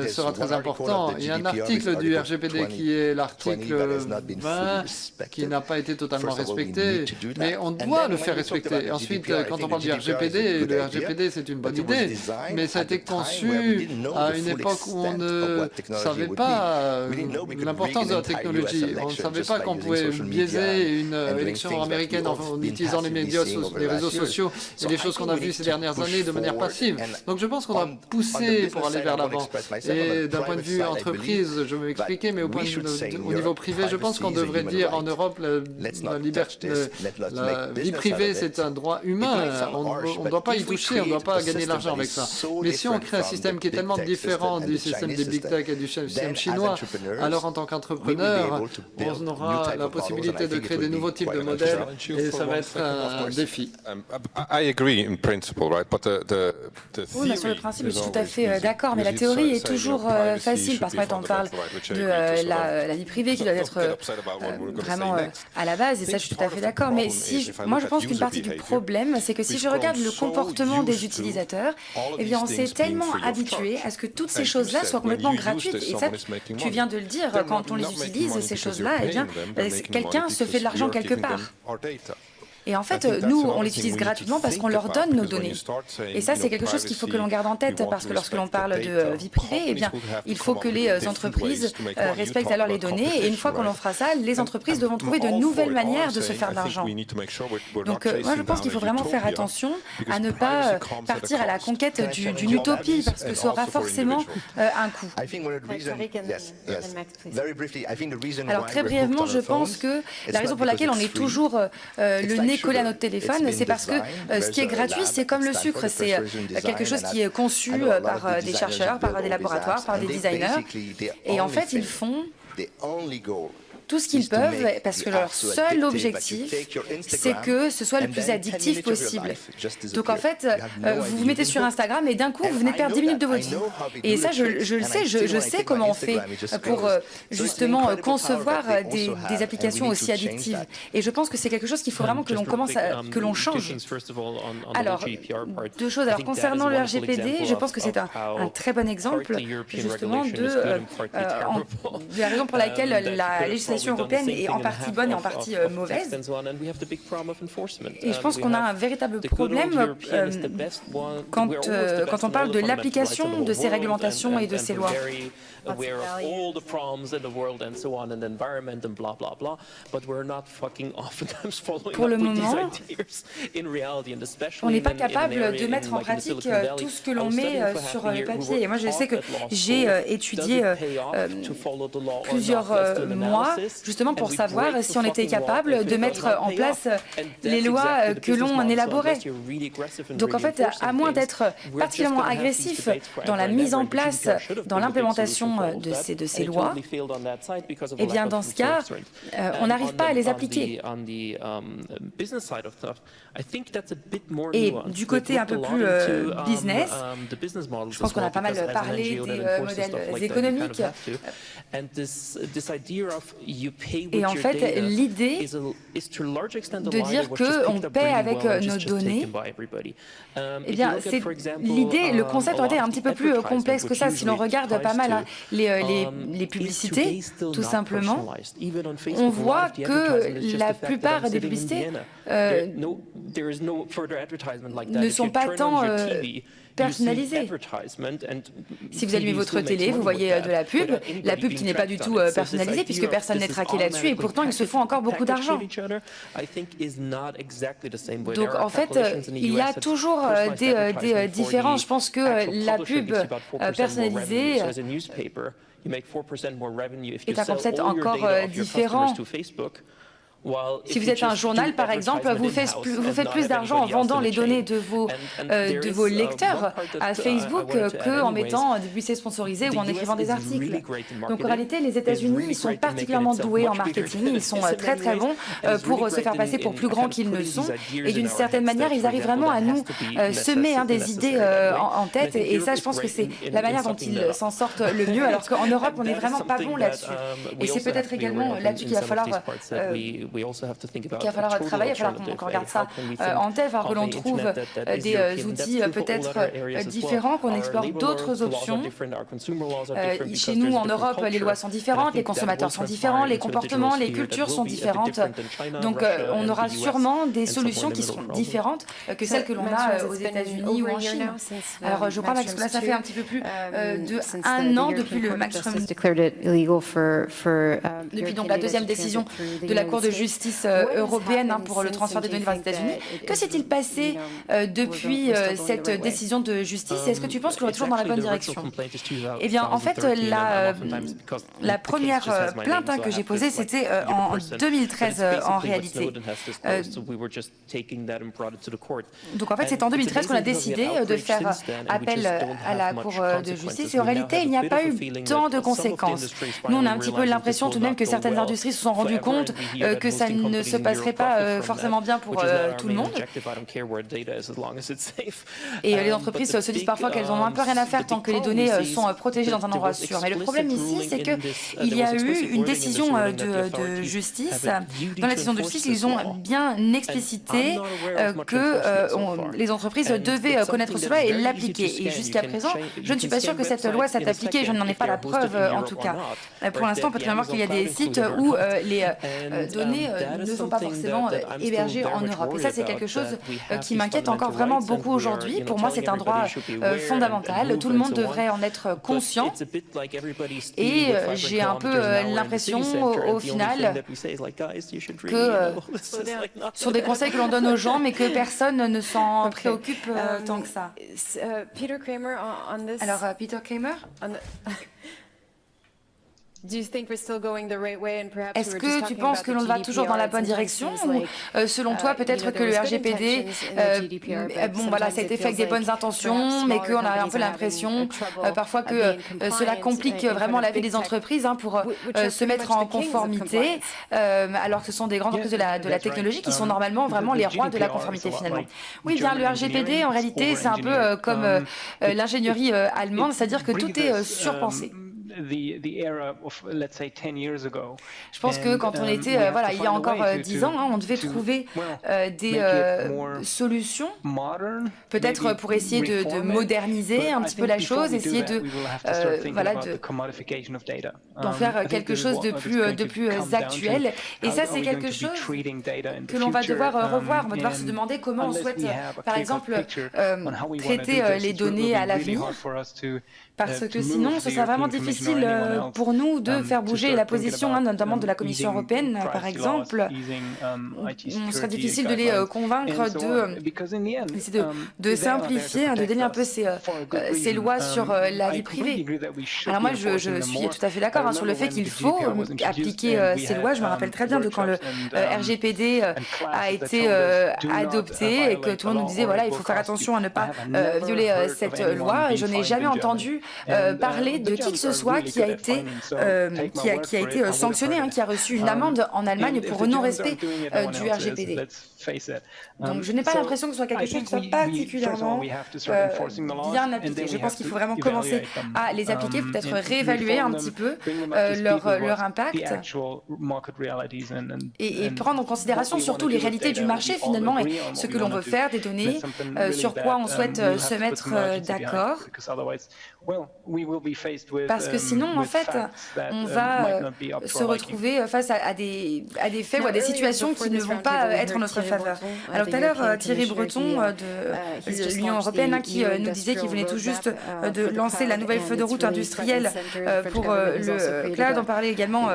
sera très important. Il y a un article du RGPD qui est l'article 20 qui n'a pas été totalement respecté, mais on doit le faire respecter. Et ensuite, quand on parle du RGPD, le RGPD c'est une bonne idée, mais ça a été conçu à une époque où on ne savait pas l'importance de la technologie. On ne savait pas qu'on pouvait biaiser une élection américaine en utilisant les médias, les réseaux sociaux et les choses qu'on a vues ces dernières années de manière passive. Donc je pense qu'on doit pousser pour aller vers l'avant. Et d'un point de vue entreprise, je vais m'expliquer, mais au niveau privé, je pense qu'on devrait dire en Europe la vie privée santé, c'est un droit humain. On ne doit pas y toucher, on ne doit pas gagner de l'argent avec ça. Mais si on crée un système qui est tellement différent du système des big tech et du système chinois, alors en tant qu'entrepreneur, on aura la possibilité de créer de nouveaux types de modèles et ça va être un défi. Oui, sur le principe, je suis tout à fait d'accord, mais la théorie est toujours facile parce qu'on parle de la vie privée qui doit être vraiment à la base, et ça je suis tout à fait d'accord. Mais moi je pense qu'une partie du problème, c'est que si je regarde le comportement des utilisateurs, eh bien on s'est tellement habitué à ce que toutes ces choses-là soient complètement gratuites. Et ça, tu viens de le dire, quand on les utilise, ces choses-là, eh bien quelqu'un se fait de l'argent quelque part. Et en fait, nous, on l'utilise gratuitement parce qu'on leur donne nos données. Et ça, c'est quelque chose qu'il faut que l'on garde en tête, parce que lorsque l'on parle de vie privée, eh bien, il faut que les entreprises respectent alors les données. Et une fois qu'on en fera ça, les entreprises devront trouver de nouvelles manières de se faire de l'argent. Donc, moi, je pense qu'il faut vraiment faire attention à ne pas partir à la conquête d'une utopie, parce que ça aura forcément un coût. Alors, très brièvement, je pense que la raison pour laquelle on est toujours le nez collé à notre téléphone, c'est parce que ce qui est gratuit, c'est comme le sucre, c'est quelque chose qui est conçu par des chercheurs, par des laboratoires, par des designers, et en fait, ils font tout ce qu'ils peuvent, parce que leur seul objectif, c'est que ce soit le plus addictif possible. Donc en fait, vous vous mettez sur Instagram et d'un coup, vous venez de perdre 10 minutes de votre vie. Et ça, je le sais, je sais comment on fait pour justement concevoir des applications aussi addictives. Et je pense que c'est quelque chose qu'il faut vraiment que l'on commence que l'on change. Alors, deux choses. Alors concernant le RGPD, je pense que c'est un très bon exemple justement de la raison pour laquelle la législation européenne est en partie bonne et en partie mauvaise. Et je pense qu'on a un véritable problème quand on parle de l'application de ces réglementations et de ces lois. Pour le moment, on n'est pas capable de mettre en pratique tout ce que l'on met sur le papier. Et moi, je sais que j'ai étudié plusieurs mois justement pour savoir si on était capable de mettre en place les lois que l'on élaborait. Donc en fait, à moins d'être particulièrement agressif dans la mise en place, dans l'implémentation de ces lois, eh bien dans ce cas, on n'arrive pas à les appliquer. Et du côté un peu plus business, je pense qu'on a pas mal parlé des modèles économiques. Et en fait, l'idée de dire qu'on paie avec nos données, eh bien, l'idée, le concept aurait été un petit peu plus complexe que ça. Si l'on regarde pas mal les publicités, tout simplement, on voit que la plupart des publicités ne sont pas tant personnalisée. Si vous allumez votre télé, vous voyez de la pub qui n'est pas du tout personnalisée puisque personne n'est traqué là-dessus et pourtant ils se font encore beaucoup d'argent. Donc en fait, il y a toujours des différences. Je pense que la pub personnalisée est un concept encore différent. Si vous êtes un journal, par exemple, vous faites plus d'argent en vendant les données de vos lecteurs à Facebook qu'en mettant des publicités sponsorisées ou en écrivant des articles. Donc en réalité, les États-Unis, ils sont particulièrement doués en marketing, ils sont très très bons pour se faire passer pour plus grands qu'ils ne sont. Et d'une certaine manière, ils arrivent vraiment à nous semer des idées en tête. Et ça, je pense que c'est la manière dont ils s'en sortent le mieux, alors qu'en Europe, on n'est vraiment pas bon là-dessus. Et c'est peut-être également là-dessus qu'il va falloir travailler, il va falloir qu'on regarde ça en tête, il va falloir que l'on trouve des outils peut-être différents, qu'on explore d'autres options. Chez nous, en Europe, les lois sont différentes, les consommateurs sont différents, les comportements, les cultures sont différentes. Donc, on aura sûrement des solutions qui seront différentes que celles que l'on a aux États-Unis ou en Chine. Alors, je crois que là, ça fait un petit peu plus d'1 an depuis le Max Schrems. Depuis donc la deuxième décision de la Cour de justice justice européenne pour le transfert des données vers les États-Unis. Que s'est-il passé depuis cette décision de justice? Est-ce que tu penses que l'on est toujours dans la bonne direction? Eh bien, en fait, la première plainte que j'ai posée, c'était en 2013 en réalité. Donc en fait, c'est en 2013 qu'on a décidé de faire appel à la Cour de justice et en réalité, il n'y a pas eu tant de conséquences. Nous, on a un petit peu l'impression tout de même que certaines industries se sont rendues compte que ça ne se passerait pas forcément bien pour tout le monde. Et les entreprises se disent parfois qu'elles en ont un peu rien à faire tant que les données sont protégées dans un endroit sûr. Mais le problème ici, c'est qu'il y a eu une décision de justice. Dans la décision de justice, ils ont bien explicité que les entreprises devaient connaître cela et l'appliquer. Et jusqu'à présent, je ne suis pas sûre que cette loi s'est appliquée. Je n'en ai pas la preuve, en tout cas. Pour l'instant, on peut bien voir qu'il y a des sites où les données ne sont pas forcément hébergées en Europe. Et ça, c'est quelque chose qui m'inquiète encore vraiment beaucoup aujourd'hui. Pour moi, c'est un droit fondamental. Tout le monde devrait en être conscient. Et j'ai un peu l'impression, au final, que sur des conseils que l'on donne aux gens, mais que personne ne s'en préoccupe tant que ça. Alors, Peter Kramer, est-ce que tu penses que l'on va toujours dans la bonne direction ou selon toi peut-être que le RGPD, bon voilà, ça a été fait avec des bonnes intentions, mais qu'on a un peu l'impression parfois que cela complique vraiment la vie des entreprises pour se mettre en conformité, alors que ce sont des grandes entreprises de la technologie qui sont normalement vraiment les rois de la conformité finalement. Oui, bien le RGPD en réalité c'est un peu comme l'ingénierie allemande, c'est-à-dire que tout est surpensé. Je pense que quand on était, voilà, il y a encore 10 ans, on devait trouver des solutions, peut-être pour essayer de moderniser un petit peu la chose, essayer voilà, d'en faire quelque chose de plus actuel. Et ça, c'est quelque chose que l'on va devoir revoir. On va devoir se demander comment on souhaite, par exemple, traiter les données à l'avenir. Parce que sinon, ce sera vraiment difficile pour nous de faire bouger la position, notamment de la Commission européenne, par exemple. On sera difficile de les convaincre de simplifier, de donner un peu ces lois sur la vie privée. Alors moi, je suis tout à fait d'accord sur le fait qu'il faut appliquer ces lois. Je me rappelle très bien de quand le RGPD a été adopté et que tout le monde nous disait, voilà, il faut faire attention à ne pas violer cette loi. Et je n'ai jamais entendu parler de qui que ce soit qui a été sanctionné, qui a reçu une amende en Allemagne pour non-respect du RGPD. Donc je n'ai pas l'impression que ce soit quelque chose qui soit particulièrement bien appliqué. Je pense qu'il faut vraiment commencer à les appliquer, peut-être réévaluer un petit peu leur impact et prendre en considération surtout les réalités du marché finalement et ce que l'on veut faire des données, sur quoi on souhaite se mettre d'accord. Parce que sinon, en fait, on va se retrouver face à des faits ou à des situations qui ne vont pas être en notre faveur. Alors tout à l'heure, Thierry Breton de l'Union européenne qui nous disait qu'il venait tout juste de lancer la nouvelle feuille de route industrielle pour le cloud. On parlait également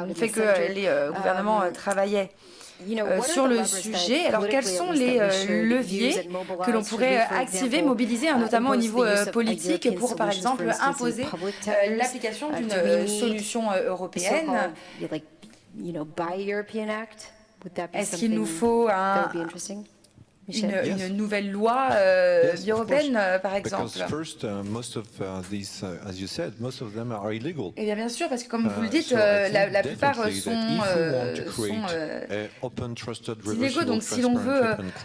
du fait que les gouvernements travaillaient sur le sujet. Alors, quels sont les leviers que l'on pourrait activer, mobiliser, notamment au niveau politique, pour, par exemple, imposer l'application d'une solution européenne? Est-ce qu'il nous faut une nouvelle loi européenne, par exemple? Eh bien sûr, parce que comme vous le dites, la plupart sont illégaux. Donc si l'on veut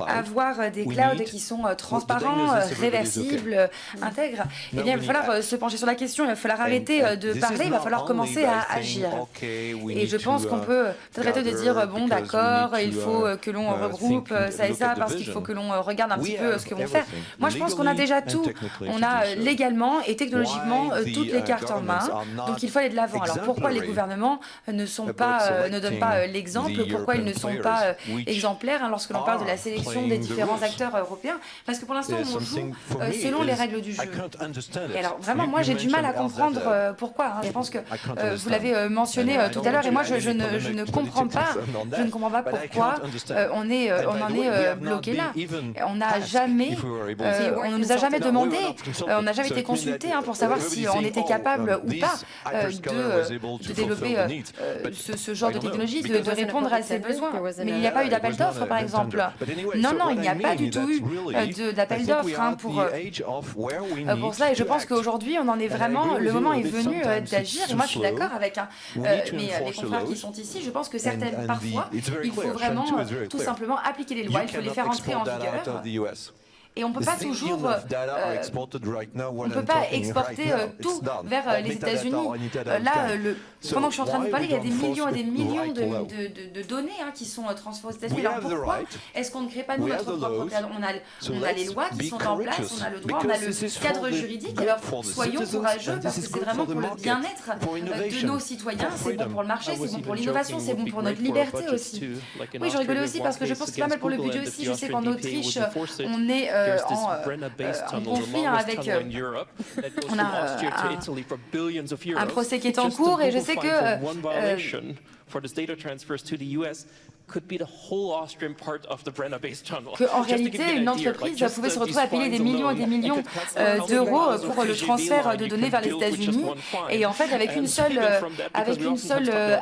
avoir des clouds qui sont transparents, réversibles, intègres, eh bien il va falloir se pencher sur la question, il va falloir arrêter de parler, il va falloir commencer à agir. Et je pense qu'on peut peut-être arrêter de dire, bon d'accord, il faut que l'on regroupe ça et ça, parce qu'il faut que l'on regarde un petit peu ce que vont faire. Moi, je pense qu'on a déjà tout. On a légalement et technologiquement toutes les cartes en main. Donc, il faut aller de l'avant. Alors, pourquoi les gouvernements ne donnent pas l'exemple? Pourquoi ils ne sont pas exemplaires lorsque l'on parle de la sélection des différents acteurs européens? Parce que pour l'instant, on joue selon les règles du jeu. Et alors, vraiment, moi, j'ai du mal à comprendre pourquoi. Je pense que vous l'avez mentionné tout à l'heure, et moi, je ne comprends pas. Je ne comprends pas pourquoi on en est bloqué là. On ne nous a jamais demandé, on n'a jamais été consulté pour savoir si on était capable ou pas de développer ce genre de technologie, de répondre à ces besoins. Mais il n'y a pas eu d'appel d'offres, par exemple. Non, il n'y a pas du tout eu d'appel d'offres pour ça. Et je pense qu'aujourd'hui, on en est vraiment, le moment est venu d'agir. Et moi, je suis d'accord avec mes confrères qui sont ici. Je pense que parfois, il faut vraiment tout simplement appliquer les lois, il faut les faire entrer en vigueur. Et on ne peut pas toujours, on ne peut pas exporter tout vers les États-Unis. Là, pendant que je suis en train de vous parler, il y a des millions et des millions de données qui sont transférées aux États-Unis. Alors pourquoi est-ce qu'on ne crée pas nous notre propre cadre? On a les lois qui sont en place, on a le droit, on a le cadre juridique. Alors soyons courageux parce que c'est vraiment pour le bien-être de nos citoyens, c'est bon pour le marché, c'est bon pour l'innovation, c'est bon pour notre liberté aussi. Oui, je rigolais aussi parce que je pense que c'est pas mal pour le budget aussi. Je sais qu'en Autriche, on est en conflit avec... on a un procès qui est en cours et je sais que... qu'en réalité, une entreprise pouvait se retrouver à payer des millions et des millions d'euros pour le transfert de données vers les États-Unis. Et en fait, avec une seule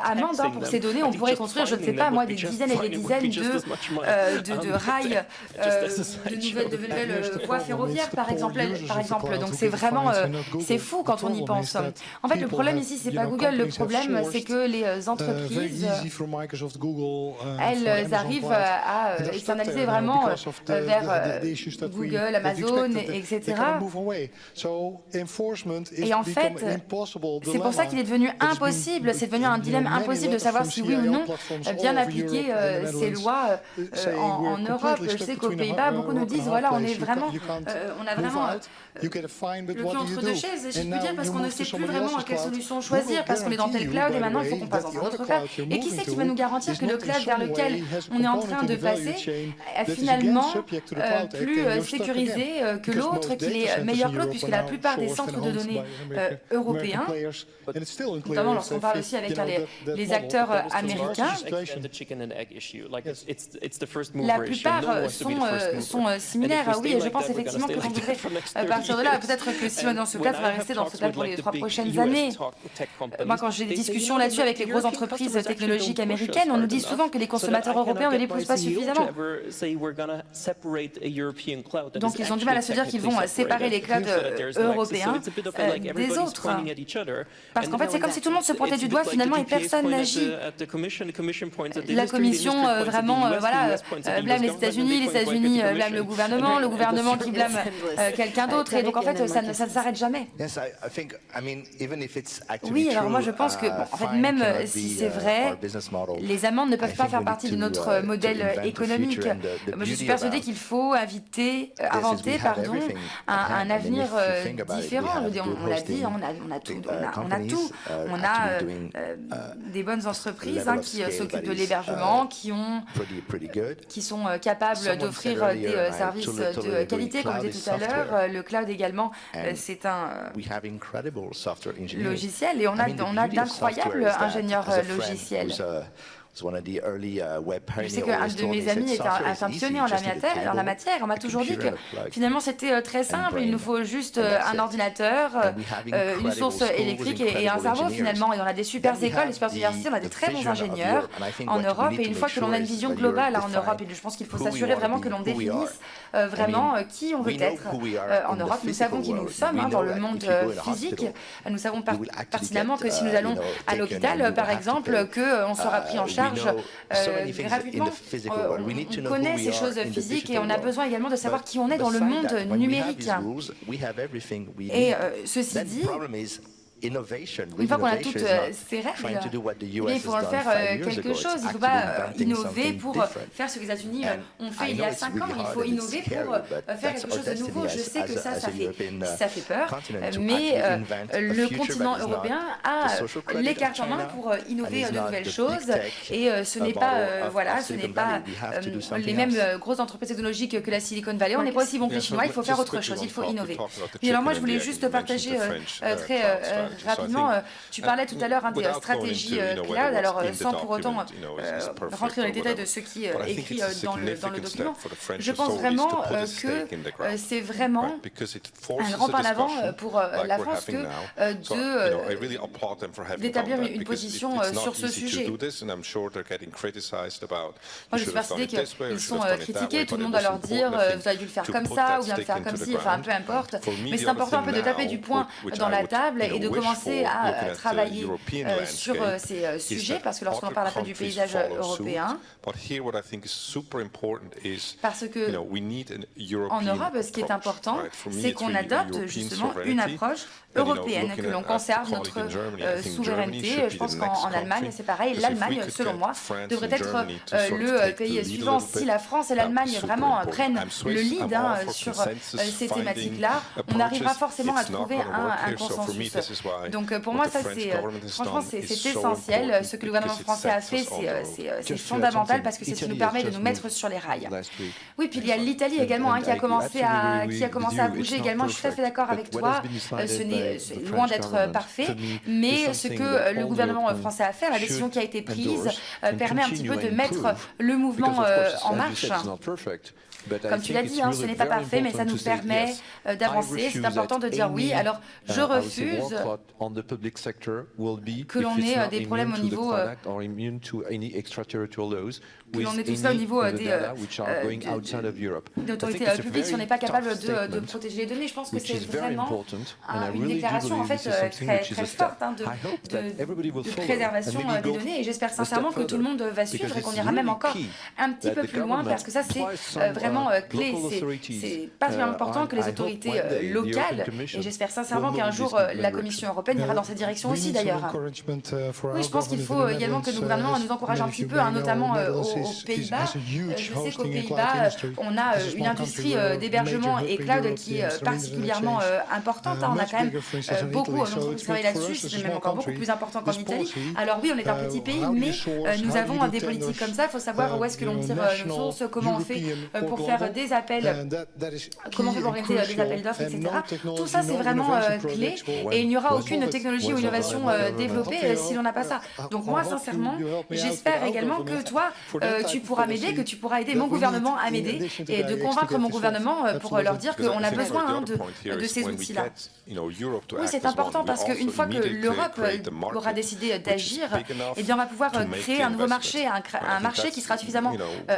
amende pour ces données, on pourrait construire, je ne sais pas moi, des dizaines et des dizaines de rails, de nouvelles voies ferroviaires, par exemple. Donc c'est vraiment, c'est fou quand on y pense. En fait, le problème ici, c'est pas Google. Le problème, c'est que les entreprises... elles arrivent à externaliser vraiment vers Google, Amazon, etc. Et en fait, c'est pour ça qu'il est devenu impossible, c'est devenu un dilemme impossible de savoir si oui ou non bien appliquer ces lois en Europe. Je sais qu'aux Pays-Bas, beaucoup nous disent, voilà, on a vraiment le cul entre deux chaises, si je puis dire, parce qu'on ne sait plus vraiment quelle solution choisir, parce qu'on est dans tel cloud et maintenant il faut qu'on passe dans un autre cloud. Et qui c'est qui va nous garantir que le cloud vers lequel on est en train de passer est finalement plus sécurisé que l'autre, qu'il est meilleur que l'autre, puisque la plupart des centres de données européens, notamment lorsqu'on parle aussi avec les acteurs américains, la plupart sont similaires. Oui, et je pense effectivement que l'on devrait partir de là. Peut-être que si dans ce cadre, on va rester dans ce cadre pour les 3 prochaines années. Moi, quand j'ai des discussions là-dessus avec les grosses entreprises technologiques américaines, on nous dit souvent que les consommateurs européens ne les poussent pas suffisamment. Donc ils ont du mal à se dire qu'ils vont séparer les clouds européens des autres. Parce qu'en fait, c'est comme si tout le monde se pointait du doigt finalement et personne n'agit. La Commission vraiment blâme les États-Unis blâme le gouvernement qui blâme quelqu'un d'autre. Et donc en fait, ça ne s'arrête jamais. Oui, alors moi je pense que, en fait, même si c'est vrai, les amendes ne peuvent pas faire partie de notre modèle économique. Je suis persuadée qu'il faut inventer un avenir différent. On l'a dit, on a tout. On a des bonnes entreprises qui s'occupent de l'hébergement, qui sont capables d'offrir des services de qualité, comme je disais tout à l'heure. Le cloud également, c'est un logiciel et on a d'incroyables ingénieurs logiciels. Je sais qu'un de mes amis est un pionnier en la matière. On m'a toujours dit que finalement c'était très simple. Il nous faut juste un ordinateur, une source électrique et un cerveau finalement. Et on a des super écoles, des super universités, on a des très bons ingénieurs en Europe. Et une fois que l'on a une vision globale en Europe, et je pense qu'il faut s'assurer vraiment que l'on définisse vraiment qui on veut être en Europe. Nous savons qui nous sommes dans le monde physique. Nous savons pertinemment que si nous allons à l'hôpital, par exemple, qu'on sera pris en charge gratuitement. On connaît ces choses physiques et on a besoin également de savoir qui on est dans le monde numérique. Et ceci dit, Une fois qu'on a toutes ces règles, il faut en faire quelque chose. Il ne faut pas innover pour faire ce que les États-Unis ont fait il y a 5 ans. Il faut innover pour faire quelque chose de nouveau. Je sais que ça fait peur, mais le continent européen a les cartes en main pour innover de nouvelles choses. Et ce n'est pas, les mêmes grosses entreprises technologiques que la Silicon Valley. On n'est pas aussi bon que les Chinois. Il faut faire autre chose. Il faut innover. Et alors moi, je voulais juste partager très rapidement. Tu parlais tout à l'heure des stratégies cloud, alors sans pour autant rentrer dans les détails de ce qui est écrit dans le document. Je pense vraiment que c'est vraiment un grand pas en avant pour la France que d'établir une position sur ce sujet. Moi, je suis persuadée qu'ils sont critiqués, tout le monde va leur dire vous avez dû le faire comme ça ou bien le faire comme ci, enfin peu importe. Mais c'est important un peu de taper du poing dans la table et de commencer à travailler sur ces sujets, parce que lorsqu'on parle après du paysage européen, parce que en Europe, ce qui est important, c'est qu'on adopte justement une approche européenne, que l'on conserve notre souveraineté. Je pense qu'en Allemagne, c'est pareil. L'Allemagne, selon moi, devrait être le pays suivant. Si la France et l'Allemagne vraiment prennent le lead sur ces thématiques-là, on arrivera forcément à trouver un consensus. Donc pour moi, ça franchement, c'est essentiel. Ce que le gouvernement français a fait, c'est fondamental parce que c'est ce qui nous permet de nous mettre sur les rails. Oui, puis il y a l'Italie également qui a commencé à bouger également. Je suis tout à fait d'accord avec toi. Ce n'est loin d'être parfait, mais ce que le gouvernement français a fait, la décision qui a été prise, permet un petit peu de mettre le mouvement en marche. Comme tu l'as dit, ce n'est pas parfait, mais ça nous permet d'avancer. C'est important de dire oui. Alors, je refuse que l'on ait des problèmes au niveau que l'on est tout ça au niveau des autorités publiques si on n'est pas capable de protéger les données. Je pense que c'est vraiment une déclaration en fait très forte de préservation des données, et j'espère sincèrement que tout le monde va suivre et qu'on ira même encore un petit peu plus loin, parce que ça c'est vraiment clé. C'est particulièrement important que les autorités locales, et j'espère sincèrement qu'un jour la Commission européenne ira dans cette direction aussi d'ailleurs. Oui, je pense qu'il faut également que nos gouvernements nous encouragent un petit peu, notamment aux Pays-Bas. Je sais qu'aux Pays-Bas, on a une industrie d'hébergement et cloud qui est particulièrement importante. On a quand même beaucoup d'entreprises qui travaillent là-dessus, c'est même encore beaucoup plus important qu'en Italie. Alors oui, on est un petit pays, mais nous avons des politiques comme ça. Il faut savoir où est-ce que l'on tire nos sources, comment on fait pour faire des appels, comment on fait pour organiser des appels d'offres, etc. Tout ça, c'est vraiment clé, et il n'y aura aucune technologie ou innovation développée si l'on n'a pas ça. Donc moi, sincèrement, j'espère également que toi, tu pourras m'aider, que tu pourras aider mon gouvernement à m'aider, et de convaincre mon gouvernement pour leur dire qu'on a besoin de ces outils-là. Oui, c'est important, parce qu'une fois que l'Europe aura décidé d'agir, eh bien on va pouvoir créer un nouveau marché, un marché qui sera suffisamment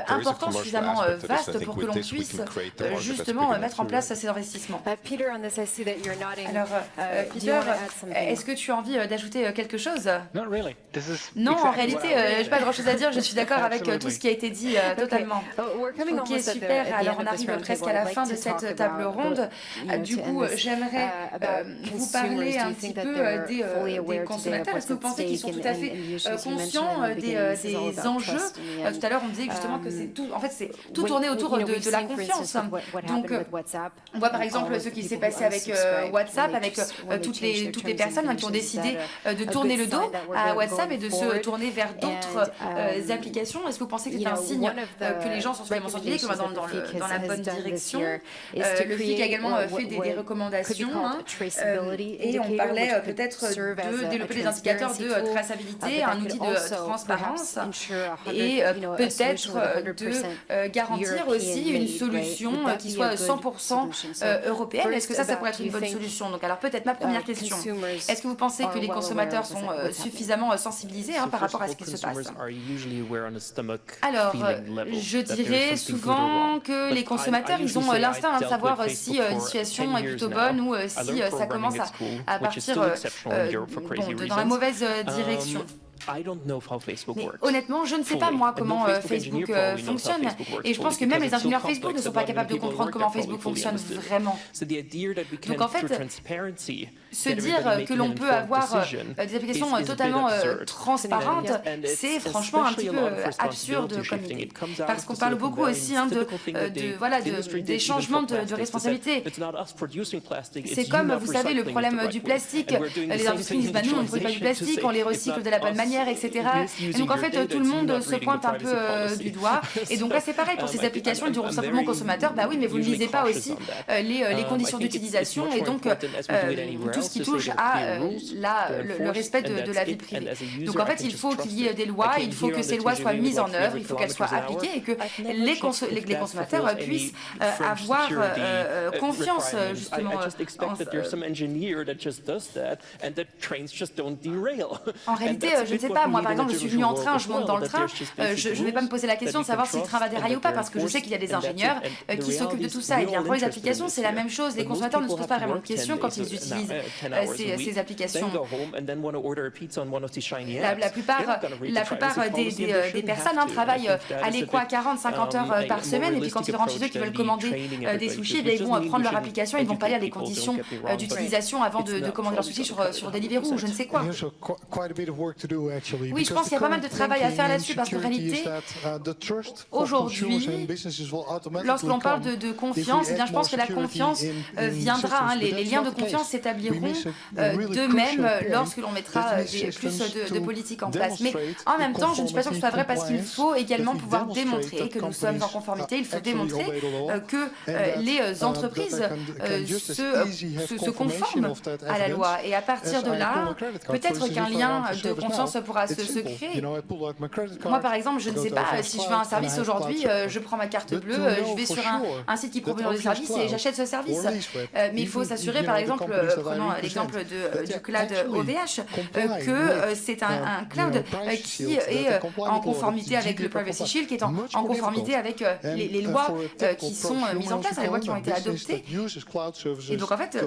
important, suffisamment vaste pour que l'on puisse justement mettre en place ces investissements. Alors, Peter, est-ce que tu as envie d'ajouter quelque chose? Non, en réalité, je n'ai pas grand-chose à dire, je suis d'accord avec tout ce qui a été dit totalement. Ok, super, alors on arrive presque à la fin de cette table ronde. Du coup, j'aimerais vous parler un petit peu des consommateurs. Est-ce que vous pensez qu'ils sont tout à fait conscients des enjeux? Tout à l'heure, on disait justement que c'est tout, en fait, c'est tout tourné autour de la confiance. Donc, on voit par exemple ce qui s'est passé avec WhatsApp, avec toutes les personnes qui ont décidé de tourner le dos à WhatsApp et de se tourner vers d'autres applications. Est-ce que vous pensez que c'est un signe que les gens sont suffisamment sensibilisés, que dans la bonne direction? Le FIC a également fait des recommandations, et on parlait peut-être de développer des indicateurs de traçabilité, un outil de transparence, et peut-être de garantir aussi une solution qui soit 100% européenne. Est-ce que ça pourrait être une bonne solution? Donc alors peut-être ma première question, est-ce que vous pensez que les consommateurs sont suffisamment sensibilisés par rapport à ce qui se passe? Alors, je dirais souvent que les consommateurs, ils ont l'instinct de savoir si une situation est plutôt bonne ou si ça commence à partir dans la mauvaise direction. Mais honnêtement, je ne sais pas moi comment Facebook fonctionne, et je pense que même les ingénieurs Facebook ne sont pas capables de comprendre comment Facebook fonctionne vraiment. Donc en fait, se dire que l'on peut avoir des applications totalement transparentes, c'est franchement un petit peu absurde comme idée. Parce qu'on parle beaucoup aussi des changements de responsabilité. C'est comme, vous savez, le problème du plastique. Les industries disent, nous, on ne produit pas du plastique, on les recycle de la bonne manière, etc. Et donc en fait, tout le monde se pointe un peu du doigt. Et donc là, c'est pareil, pour ces applications, ils diront simplement aux consommateurs, oui, mais vous ne lisez pas aussi les conditions d'utilisation et donc tout ce qui touche à le respect de la vie privée. Donc en fait, il faut qu'il y ait des lois, il faut que ces lois soient mises en œuvre, il faut qu'elles soient appliquées et que les consommateurs puissent avoir confiance justement en réalité, je ne sais pas, moi par exemple, je suis venu en train, je monte dans le train, je ne vais pas me poser la question de savoir si le train va dérailler ou pas, parce que je sais qu'il y a des ingénieurs qui s'occupent de tout ça. Et bien pour les applications, c'est la même chose. Les consommateurs ne se posent pas vraiment de questions quand ils utilisent ces applications. La plupart des personnes travaillent, allez quoi, 40-50 heures par semaine, et puis quand ils rentrent chez eux, qu'ils veulent commander des sushis, ils vont prendre leur application, ils ne vont pas lire les conditions d'utilisation avant de commander leur sushi sur Deliveroo ou je ne sais quoi. Oui, je pense qu'il y a pas mal de travail à faire là-dessus, parce qu'en réalité, aujourd'hui, lorsque l'on parle de confiance, je pense que la confiance viendra, les liens de confiance s'établiront d'eux-mêmes lorsque l'on mettra plus de politique en place. Mais en même temps, je ne suis pas sûre que ce soit vrai, parce qu'il faut également pouvoir démontrer que nous sommes en conformité, il faut démontrer que les entreprises se conforment à la loi. Et à partir de là, peut-être qu'un lien de confiance pourra se créer. Moi, par exemple, je ne sais pas, si je veux un service aujourd'hui, je prends ma carte bleue, je vais sur un site qui propose des services et j'achète ce service. Mais il faut s'assurer, par exemple, prenons l'exemple du cloud OVH, que c'est un cloud qui est en conformité avec le Privacy Shield, qui est en conformité avec les lois qui sont mises en place, les lois qui ont été adoptées. Et donc, en fait,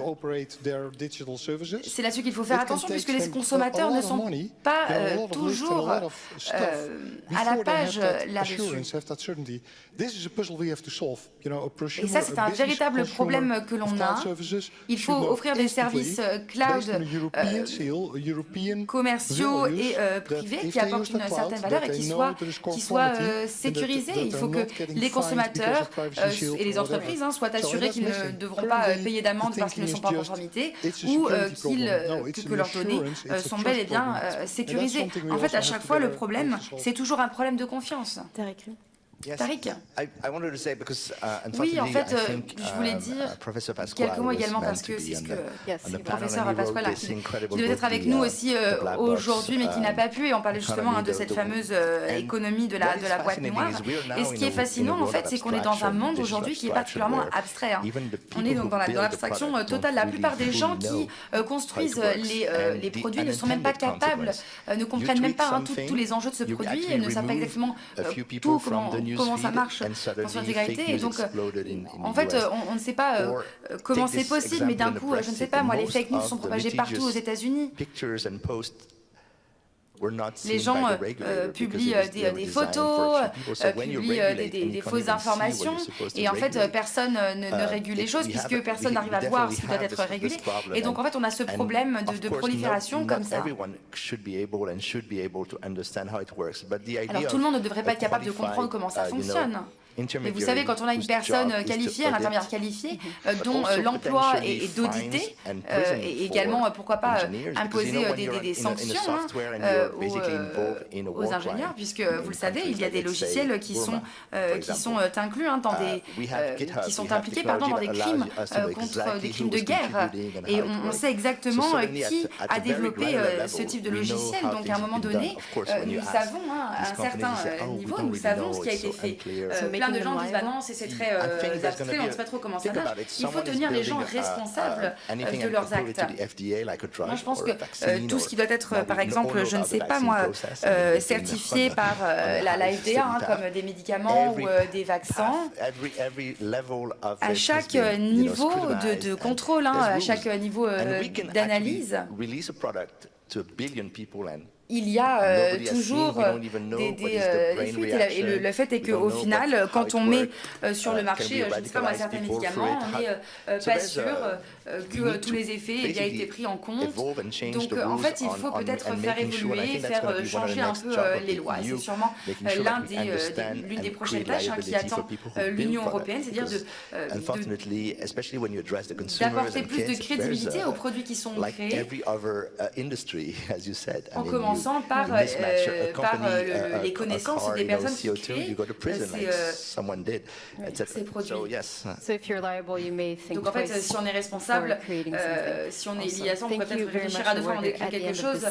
c'est là-dessus qu'il faut faire attention, puisque les consommateurs ne sont pas toujours à la page là-dessus. Et ça, c'est un véritable problème que l'on a. Il faut offrir des services cloud commerciaux et privés qui apportent une certaine valeur et qui soient sécurisés. Il faut que les consommateurs et les entreprises soient assurés qu'ils ne devront pas payer d'amende parce qu'ils ne sont pas en conformité ou que leurs données sont bel et bien sécurisées. En fait, à chaque fois, le problème, c'est toujours un problème de confiance. Tariq. Oui, en fait, je voulais dire quelques mots également, parce que c'est ce que le professeur Pasquale, qui devait être avec nous aussi aujourd'hui, mais qui n'a pas pu, et on parlait justement de cette fameuse économie de la boîte noire. Et ce qui est fascinant, en fait, c'est qu'on est dans un monde aujourd'hui qui est particulièrement abstrait. On est donc dans l'abstraction totale. La plupart des gens qui construisent les produits ne sont même pas capables, ne comprennent même pas tous les enjeux de ce produit, et ne savent pas exactement tout comment ça marche dans son intégralité. Et donc, en fait, on ne sait pas comment c'est possible, mais d'un coup, je ne sais pas, moi, les fake news sont propagés partout aux États-Unis. Les gens publient des photos, publient des fausses informations, et en fait, personne ne régule les choses, puisque personne n'arrive à voir ce qui doit être régulé. Et donc, en fait, on a ce problème de prolifération comme ça. Alors, tout le monde ne devrait pas être capable de comprendre pourquoi ça fonctionne. Mais vous savez, quand on a une personne qualifiée, un intermédiaire qualifié, dont l'emploi est d'auditer, et également, pourquoi pas, imposer des sanctions aux ingénieurs, puisque vous le savez, il y a des logiciels qui sont inclus qui sont impliqués dans des crimes contre des crimes de guerre. Et on sait exactement qui a développé ce type de logiciel. Donc, à un moment donné, nous savons, à un certain niveau, nous savons ce qui a été fait. Plein de gens disent non, c'est très abstrait, on ne sait pas trop comment ça marche. Il faut tenir les gens responsables de leurs actes. Moi, je pense que tout ce qui doit être, par exemple, je ne sais pas moi, certifié par la FDA, comme des médicaments ou des vaccins, à chaque niveau de contrôle, à chaque niveau d'analyse, il y a toujours des fuites. Et le fait est qu'au final, quand on met sur le marché, je ne sais pas moi, certains médicaments, on n'est pas sûr que tous les effets aient bien été pris en compte. Donc en fait, il faut peut-être faire évoluer, faire changer un peu les lois. C'est sûrement l'une des prochaines tâches qui attend l'Union européenne, c'est-à-dire d'apporter plus de crédibilité aux produits qui sont créés, en commençant par les connaissances des personnes qui créent ces produits. Donc en fait, si on est responsable, si on est lié à ça, on pourrait peut-être réfléchir à deux fois avant d'écrire quelque chose.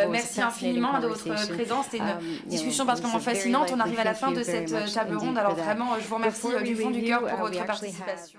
Merci infiniment de votre présence. C'était une discussion particulièrement fascinante. On arrive à la fin de cette table ronde. Alors vraiment, je vous remercie du fond du cœur pour votre participation.